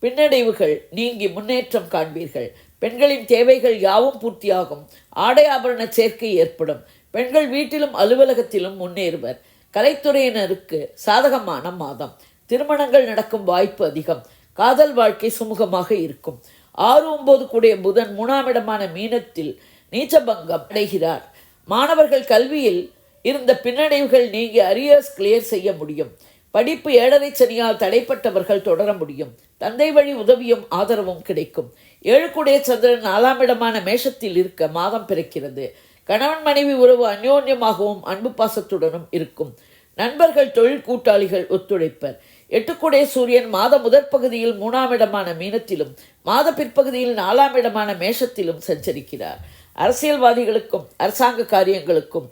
பின்னடைவுகள் நீங்கி முன்னேற்றம் காண்பீர்கள். பெண்களின் தேவைகள் யாவும் பூர்த்தியாகும். ஆடை ஆபரண சேர்க்கை ஏற்படும். பெண்கள் வீட்டிலும் அலுவலகத்திலும் முன்னேறுவர். கலைத்துறையினருக்கு சாதகமான மாதம். திருமணங்கள் நடக்கும் வாய்ப்பு அதிகம். காதல் வாழ்க்கை சுமூகமாக இருக்கும். 6-9 கூடிய புதன் 3ஆம் இடமான மீனத்தில் நீச்சபங்கம் அடைகிறார். மாணவர்கள் கல்வியில் இருந்த பின்னடைவுகள் நீங்கி அரியர்ஸ் கிளியர் செய்ய முடியும். படிப்பு 7.5 சனியால் தடைப்பட்டவர்கள் தொடர முடியும். தந்தை வழி உதவியும் ஆதரவும் கிடைக்கும். 7 கூடிய சந்திரன் 4ஆம் இடமான மேஷத்தில் இருக்க மாதம் பிறக்கிறது. கணவன் மனைவி உறவு அந்யோன்யமாகவும் அன்பு பாசத்துடனும் இருக்கும். நண்பர்கள் தொழில் கூட்டாளிகள் ஒத்துழைப்பர். 8 கூடிய சூரியன் மாத முதற் பகுதியில் 3ஆம் இடமான மீனத்திலும் மாத பிற்பகுதியில் 4ஆம் இடமான மேஷத்திலும் சஞ்சரிக்கிறார். அரசியல்வாதிகளுக்கும் அரசாங்க காரியங்களுக்கும்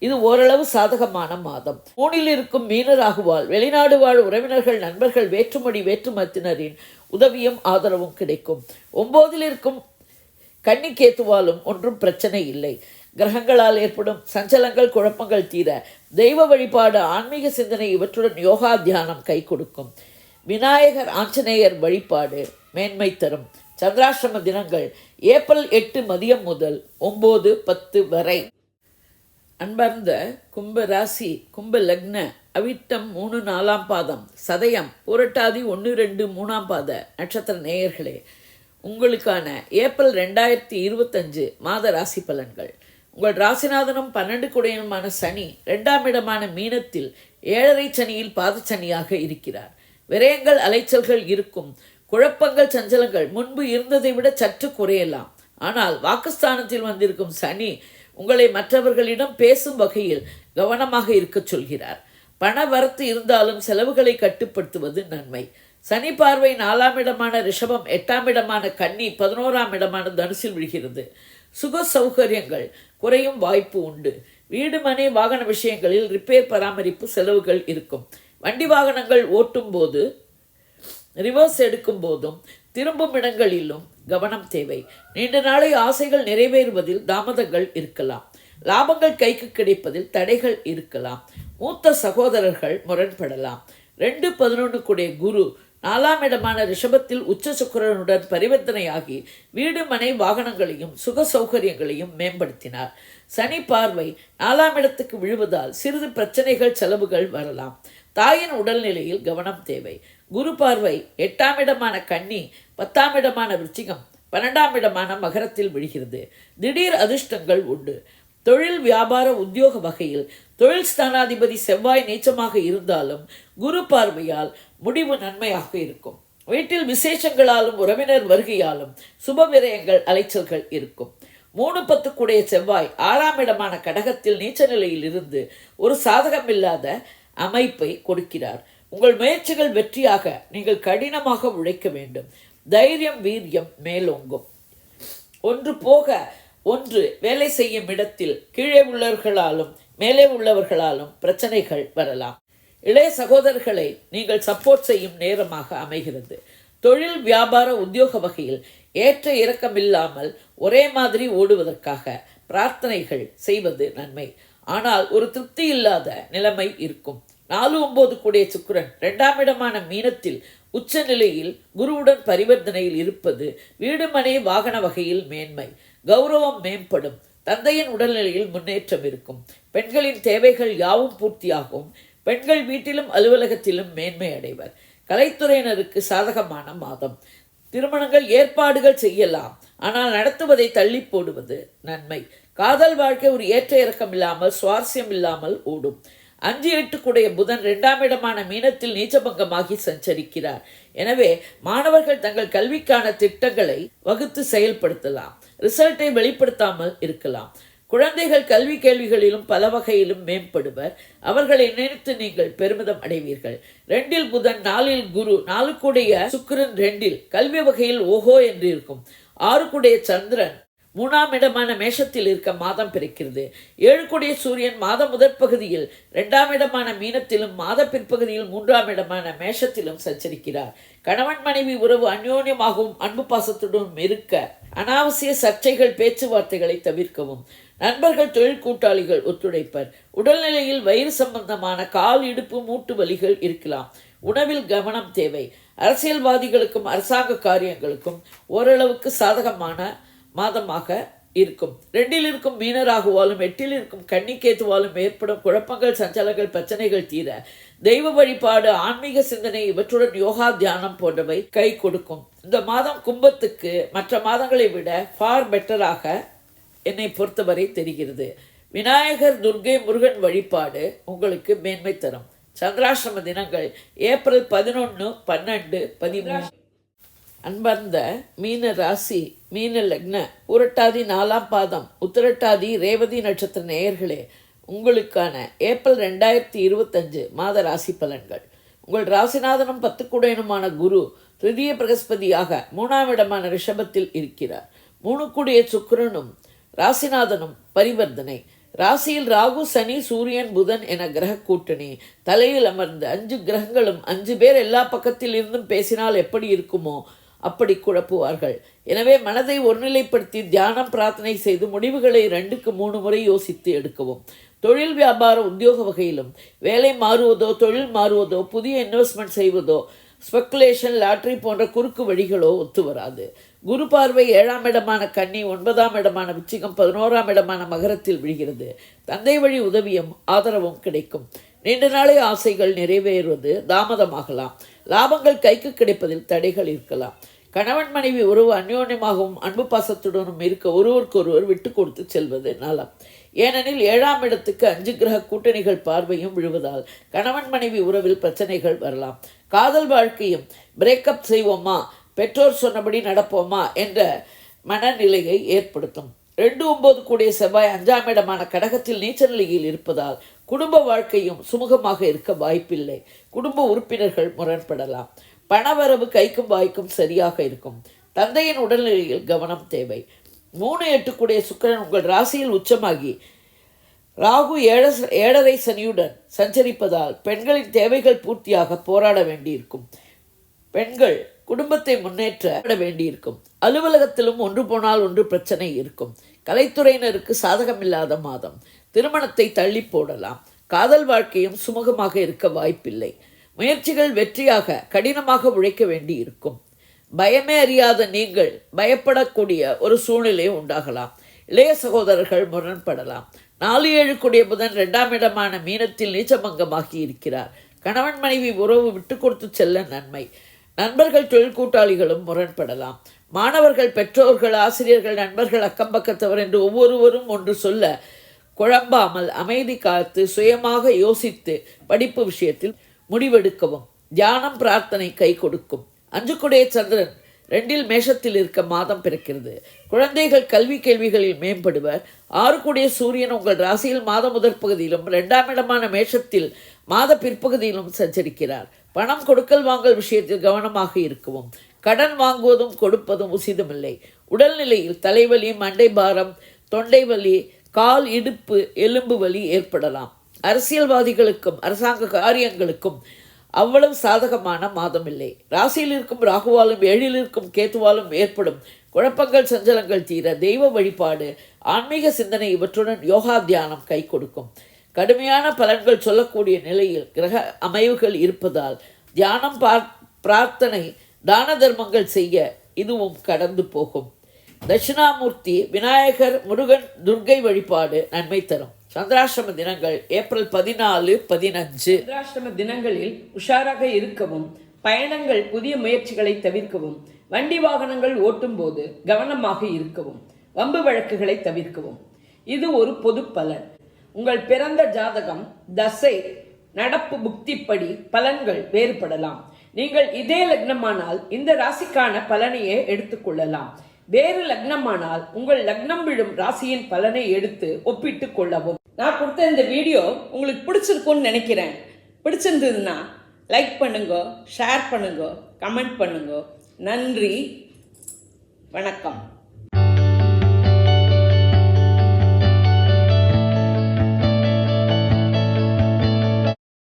இது ஓரளவு சாதகமான மாதம். 3இல் இருக்கும் மீனராகுவால் வெளிநாடு வாழ் உறவினர்கள் நண்பர்கள் வேற்றுமொழி வேற்றுமத்தினரின் உதவியும் ஆதரவும் கிடைக்கும். 9இல் இருக்கும் கன்னிக்கேத்துவாலும் ஒன்றும் பிரச்சனை இல்லை. கிரகங்களால் ஏற்படும் சஞ்சலங்கள் குழப்பங்கள் தீர தெய்வ வழிபாடு ஆன்மீக சிந்தனை இவற்றுடன் யோகா தியானம் கை கொடுக்கும். விநாயகர் ஆஞ்சநேயர் வழிபாடு மேன்மை தரும். சந்திராஷ்டிரம தினங்கள் ஏப்ரல் 8 மதியம் முதல் 9:10 வரை. அன்பார்ந்த கும்ப ராசி, கும்ப லக்ன, அவிட்டம் 3-4ஆம் பாதம், சதயம், புரட்டாதி 1-2-3ஆம் பாத நட்சத்திர நேயர்களே, உங்களுக்கான ஏப்ரல் 2025 மாத ராசி பலன்கள். உங்கள் ராசிநாதனும் 12 குடையனுமான சனி 2ஆம் இடமான மீனத்தில் 7.5 சனியில் பாதச்சனியாக இருக்கிறார். விரயங்கள் அலைச்சல்கள் இருக்கும். குழப்பங்கள் சஞ்சலங்கள் முன்பு இருந்ததை விட சற்று குறையலாம். ஆனால் வாக்குஸ்தானத்தில் வந்திருக்கும் சனி உங்களை மற்றவர்களிடம் பேசும் வகையில் கவனமாக இருக்க சொல்கிறார். பண வரத்து இருந்தாலும் செலவுகளை கட்டுப்படுத்துவது நன்மை. சனி பார்வை 4ஆம் இடமான ரிஷபம், 8ஆம் இடமான கன்னி, 11ஆம் இடமான தனுசில் விழுகிறது. சுக சௌகரியங்கள் குறையும் வாய்ப்பு உண்டு. வீடு மனை வாகன விஷயங்களில் ரிப்பேர் பராமரிப்பு செலவுகள் இருக்கும். வண்டி வாகனங்கள் ஓட்டும் போது ரிவர்ஸ் எடுக்கும் போதும் திரும்பும் இடங்களிலும் கவனம் தேவை. நீண்ட நாளை ஆசைகள் நிறைவேறுவதில் தாமதங்கள் இருக்கலாம். லாபங்கள் கைக்கு கிடைப்பதில் தடைகள் இருக்கலாம். மூத்த சகோதரர்கள் முரண்படலாம். 2-11 கூடிய குரு 4ஆம் இடமான ரிஷபத்தில் உச்ச சுக்கிரனுடன் பரிவர்த்தனையாகி வீடு மனை வாகனங்களையும் சுக சௌகரியங்களையும் மேம்படுத்தினார். சனி பார்வை 4ஆம் இடத்துக்கு விழுவதால் சிறிது பிரச்சனைகள் செலவுகள் வரலாம். தாயின் உடல்நிலையில் கவனம் தேவை. குரு பார்வை 8ஆம் இடமான கன்னி, 10ஆம் இடமான விருச்சிகம், 12ஆம் இடமான மகரத்தில் விழுகிறது. திடீர் அதிர்ஷ்டங்கள் உண்டு. தொழில் வியாபார உத்தியோக வகையில் தொழில் ஸ்தானாதிபதி செவ்வாய் நீச்சமாக இருந்தாலும் குரு பார்வையால் முடிவு நன்மையாக இருக்கும். வீட்டில் விசேஷங்களாலும் உறவினர் வருகையாலும் சுப விரயங்கள் அலைச்சல்கள் இருக்கும். 3-10 கூடிய செவ்வாய் 6ஆம் இடமான கடகத்தில் நீச்ச நிலையில் இருந்து ஒரு சாதகமில்லாத அமைப்பை கொடுக்கிறார். உங்கள் முயற்சிகள் வெற்றியாக நீங்கள் கடினமாக உழைக்க வேண்டும். தைரியம் வீரியம் மேலோங்கும். ஒன்று போக ஒன்று வேலை செய்யும் இடத்தில் கீழே உள்ளவர்களாலும் மேலே உள்ளவர்களாலும் பிரச்சனைகள் வரலாம். இளைய சகோதரர்களை நீங்கள் சப்போர்ட் செய்யும் நேரமாக அமைகிறது. தொழில் வியாபார உத்தியோக வகையில் ஏற்ற இறக்கமில்லாமல் ஒரே மாதிரி ஓடுவதற்காக பிரார்த்தனைகள் செய்வது நன்மை. ஆனால் ஒரு திருப்தி இல்லாத நிலைமை இருக்கும். 4-9 கூடிய சுக்கிரன் 2ஆம் இடமான மீனத்தில் உச்ச நிலையில் குருவுடன் பரிவர்த்தனையில் இருப்பது வீடு மனை வாகன வகையில் மேன்மை. கௌரவம் மேம்படும். தந்தையின் உடல்நிலையில் முன்னேற்றம் இருக்கும். பெண்களின் தேவைகள் யாவும் பூர்த்தியாகும். பெண்கள் வீட்டிலும் அலுவலகத்திலும் மேன்மை அடைவர். கலைத்துறையினருக்கு சாதகமான மாதம். திருமணங்கள் ஏற்பாடுகள் செய்யலாம். ஆனால் நடத்துவதை தள்ளி போடுவது நன்மை. காதல் வாழ்க்கை ஒரு ஏற்ற இறக்கம் இல்லாமல் சுவாரஸ்யம் இல்லாமல் ஓடும். 5-8 கூடிய புதன் 2ஆம் இடமான மீனத்தில் நீச்சபங்கமாகி சஞ்சரிக்கிறார். எனவே மாணவர்கள் தங்கள் கல்விக்கான திட்டங்களை வகுத்து செயல்படுத்தலாம். ரிசல்ட்டை வெளிப்படுத்தாமல் இருக்கலாம். குழந்தைகள் கல்வி கேள்விகளிலும் பல வகையிலும் மேம்படுவர். அவர்களை நினைத்து நீங்கள் பெருமிதம் அடைவீர்கள். 2இல் புதன், 4இல் குரு, 4 கூடிய சுக்கிரன் 2இல் கல்வி வகையில் ஓஹோ என்று இருக்கும். 6 கூடிய சந்திரன் 3ஆம் இடமான மேஷத்தில் இருக்க மாதம் பிறக்கிறது. 7 கூடிய சூரியன் மாத முதற் பகுதியில் 2ஆம் இடமான மீனத்திலும் மாத பிற்பகுதியில் 3ஆம் இடமான மேஷத்திலும் சஞ்சரிக்கிறார். கணவன் மனைவி உறவு அந்யோன்யமாகவும் அன்பு பாசத்துடன் இருக்க அனாவசிய சர்ச்சைகள் பேச்சுவார்த்தைகளை தவிர்க்கவும். நண்பர்கள் தொழில் கூட்டாளிகள் ஒத்துழைப்பர். உடல்நிலையில் வயிறு சம்பந்தமான கால் இடுப்பு மூட்டு வலிகள் இருக்கலாம். உணவில் கவனம் தேவை. அரசியல்வாதிகளுக்கும் அரசாங்க காரியங்களுக்கும் ஓரளவுக்கு சாதகமான மாதமாக இருக்கும். 2இல் இருக்கும் மீனராகுவாலும் 8இல் இருக்கும் கன்னிக்கேத்துவாலும் ஏற்படும் குழப்பங்கள், சஞ்சலங்கள், பிரச்சனைகள் தீர தெய்வ வழிபாடு, ஆன்மீக சிந்தனை இவற்றுடன் யோகா, தியானம் போன்றவை கை கொடுக்கும். இந்த மாதம் கும்பத்துக்கு மற்ற மாதங்களை விட ஃபார் பெட்டராக என்னை பொறுத்தவரை தெரிகிறது. விநாயகர், துர்கை, முருகன் வழிபாடு உங்களுக்கு மேன்மை தரும். சந்திராஷ்டம தினங்கள் ஏப்ரல் 11, 12, 13. அன்பர்ந்த மீன ராசி, மீன லக்ன, உரட்டாதி 4ஆம் பாதம், உத்திரட்டாதி, ரேவதி நட்சத்திர நேயர்களே, உங்களுக்கான ஏப்ரல் 2025 மாத ராசி பலன்கள். உங்கள் ராசிநாதனும் 10 கூடையனுமான குரு திருதிய பிரகஸ்பதியாக 3ஆம் இடமான ரிஷபத்தில் இருக்கிறார். 3 கூடிய சுக்கிரனும் ராசிநாதனும் பரிவர்த்தனை. ராசியில் ராகு, சனி, சூரியன், புதன் என கிரக கூட்டணி தலையில் அமர்ந்த 5 கிரகங்களும் 5 பேர் எல்லா பக்கத்தில் இருந்தும் பேசினால் எப்படி இருக்குமோ அப்படி குழப்புவார்கள். எனவே மனதை ஒருநிலைப்படுத்தி தியானம், பிரார்த்தனை செய்து முடிவுகளை 2க்கு 3 முறை யோசித்து எடுக்கவும். தொழில், வியாபார, உத்தியோக வகையிலும் வேலை மாறுவதோ, தொழில் மாறுவதோ, புதிய இன்வெஸ்ட்மெண்ட் செய்வதோ, ஸ்பெக்குலேஷன், லாட்டரி போன்ற குறுக்கு வழிகளோ ஒத்து வராது. குரு பார்வை 7ஆம் இடமான கன்னி, 9ஆம் இடமான விச்சிகம், 11ஆம் இடமான மகரத்தில் விழுகிறது. தந்தை வழி உதவியும் ஆதரவும் கிடைக்கும். நீண்ட நாளை ஆசைகள் நிறைவேறுவது தாமதமாகலாம். லாபங்கள் கைக்கு கிடைப்பதில் தடைகள் இருக்கலாம். கணவன் மனைவி உறவு அந்யோன்யமாகவும் அன்பு பாசத்துடனும் இருக்க ஒருவருக்கொருவர் விட்டு கொடுத்து செல்வது நலம். ஏனெனில் 7ஆம் இடத்துக்கு 5 கிரக கூட்டணிகள் பார்வையும் விழுவதால் கணவன் மனைவி உறவில் பிரச்சனைகள் வரலாம். காதல் வாழ்க்கையும் பிரேக்கப் செய்வோமா, பெற்றோர் சொன்னபடி நடப்போமா என்ற மனநிலையை ஏற்படுத்தும். 2-9 கூடிய செவ்வாய் 5ஆம் இடமான கடகத்தில் நீச்ச நிலையில் இருப்பதால் குடும்ப வாழ்க்கையும் சுமூகமாக இருக்க வாய்ப்பில்லை. குடும்ப உறுப்பினர்கள் முரண்படலாம். பணவரவு கைக்கும் வாய்க்கும் சரியாக இருக்கும். தந்தையின் உடல்நிலையில் கவனம் தேவை. 3-8 கூடிய சுக்கிரன் உங்கள் ராசியில் உச்சமாகி ராகு 7.5 சனியுடன் சஞ்சரிப்பதால் பெண்களின் தேவைகள் பூர்த்தியாக போராட வேண்டியிருக்கும். பெண்கள் குடும்பத்தை முன்னேற்ற வேண்டியிருக்கும். அலுவலகத்திலும் ஒன்று போனால் ஒன்று பிரச்சனை இருக்கும். கலைத்துறையினருக்கு சாதகமில்லாத மாதம். திருமணத்தை தள்ளி போடலாம். காதல் வாழ்க்கையும் சுமூகமாக இருக்க வாய்ப்பில்லை. முயற்சிகள் வெற்றியாக கடினமாக உழைக்க வேண்டி இருக்கும். பயமே அறியாத நீங்கள் பயப்படக்கூடிய ஒரு சூழ்நிலை உண்டாகலாம். இளைய சகோதரர்கள் முரண்படலாம். 4-7 கூடிய புதன் 2ஆம் இடமான மீனத்தில் நீச்சபங்கமாகி இருக்கிறார். கணவன் மனைவி உறவு விட்டு கொடுத்து செல்ல நன்மை. நண்பர்கள், தொழில் கூட்டாளிகளும் முரண்படலாம். மாணவர்கள், பெற்றோர்கள், ஆசிரியர்கள், நண்பர்கள், அக்கம்பக்கத்தவர் என்று ஒவ்வொருவரும் ஒன்று சொல்ல குழம்பாமல் அமைதி காத்து சுயமாக யோசித்து படிப்பு விஷயத்தில் முடிவெடுக்கவும். தியானம், பிரார்த்தனை கை கொடுக்கும். 5 கூடிய சந்திரன் 2இல் மேஷத்தில் இருக்க மாதம் பிறக்கிறது. குழந்தைகள் கல்வி கேள்விகளில் மேம்படுவர். 6 கூடிய சூரியன் உங்கள் ராசியில் மாத முதற் பகுதியிலும் 2ஆம் இடமான மேஷத்தில் மாத பிற்பகுதியிலும் சஞ்சரிக்கிறார். பணம் கொடுக்கல் வாங்கல் விஷயத்தில் கவனமாக இருக்கவும். கடன் வாங்குவதும் கொடுப்பதும் உசிதமில்லை. உடல்நிலையில் தலைவலி, மண்டை பாரம், தொண்டை வலி, கால், இடுப்பு, எலும்பு வலி ஏற்படலாம். அரசியல்வாதிகளுக்கும் அரசாங்க காரியங்களுக்கும் அவ்வளவு சாதகமான மாதமில்லை. ராசியில் இருக்கும் ராகுவாலும் 7இல் இருக்கும் கேத்துவாலும் ஏற்படும் குழப்பங்கள், சஞ்சலங்கள் தீர தெய்வ வழிபாடு, ஆன்மீக சிந்தனை இவற்றுடன் யோகா, தியானம் கை கொடுக்கும். கடுமையான பலன்கள் சொல்லக்கூடிய நிலையில் கிரக அமைவுகள் இருப்பதால் தியானம், பிரார்த்தனை, தான தர்மங்கள் செய்ய இதுவும் கடந்து போகும். தட்சிணாமூர்த்தி, விநாயகர், முருகன், துர்கை வழிபாடு நன்மை தரும். சந்திராஷ்டம தினங்கள் ஏப்ரல் 14, 15. சந்திராஷ்டம தினங்களில் உஷாராக இருக்கவும், பயணங்கள், புதிய முயற்சிகளை தவிர்க்கவும், வண்டி வாகனங்கள் ஓட்டும் போது கவனமாக இருக்கவும், வம்பு வழக்குகளை தவிர்க்கவும். இது ஒரு பொது பலன். உங்கள் பிறந்த ஜாதகம், தசை, நடப்பு புக்திப்படி பலன்கள் வேறுபடலாம். நீங்கள் இதே லக்னமானால் இந்த ராசிக்கான பலனையே எடுத்துக்கொள்ளலாம். வேறு லக்னமானால் உங்கள் லக்னம் விழும் ராசியின் பலனை எடுத்து ஒப்பிட்டு கொள்ளவும். நான் கொடுத்த இந்த வீடியோ உங்களுக்கு பிடிச்சிருக்கும்னு நினைக்கிறேன். பிடிச்சிருந்ததுன்னா லைக் பண்ணுங்க, ஷேர் பண்ணுங்க, கமெண்ட் பண்ணுங்க. நன்றி, வணக்கம்.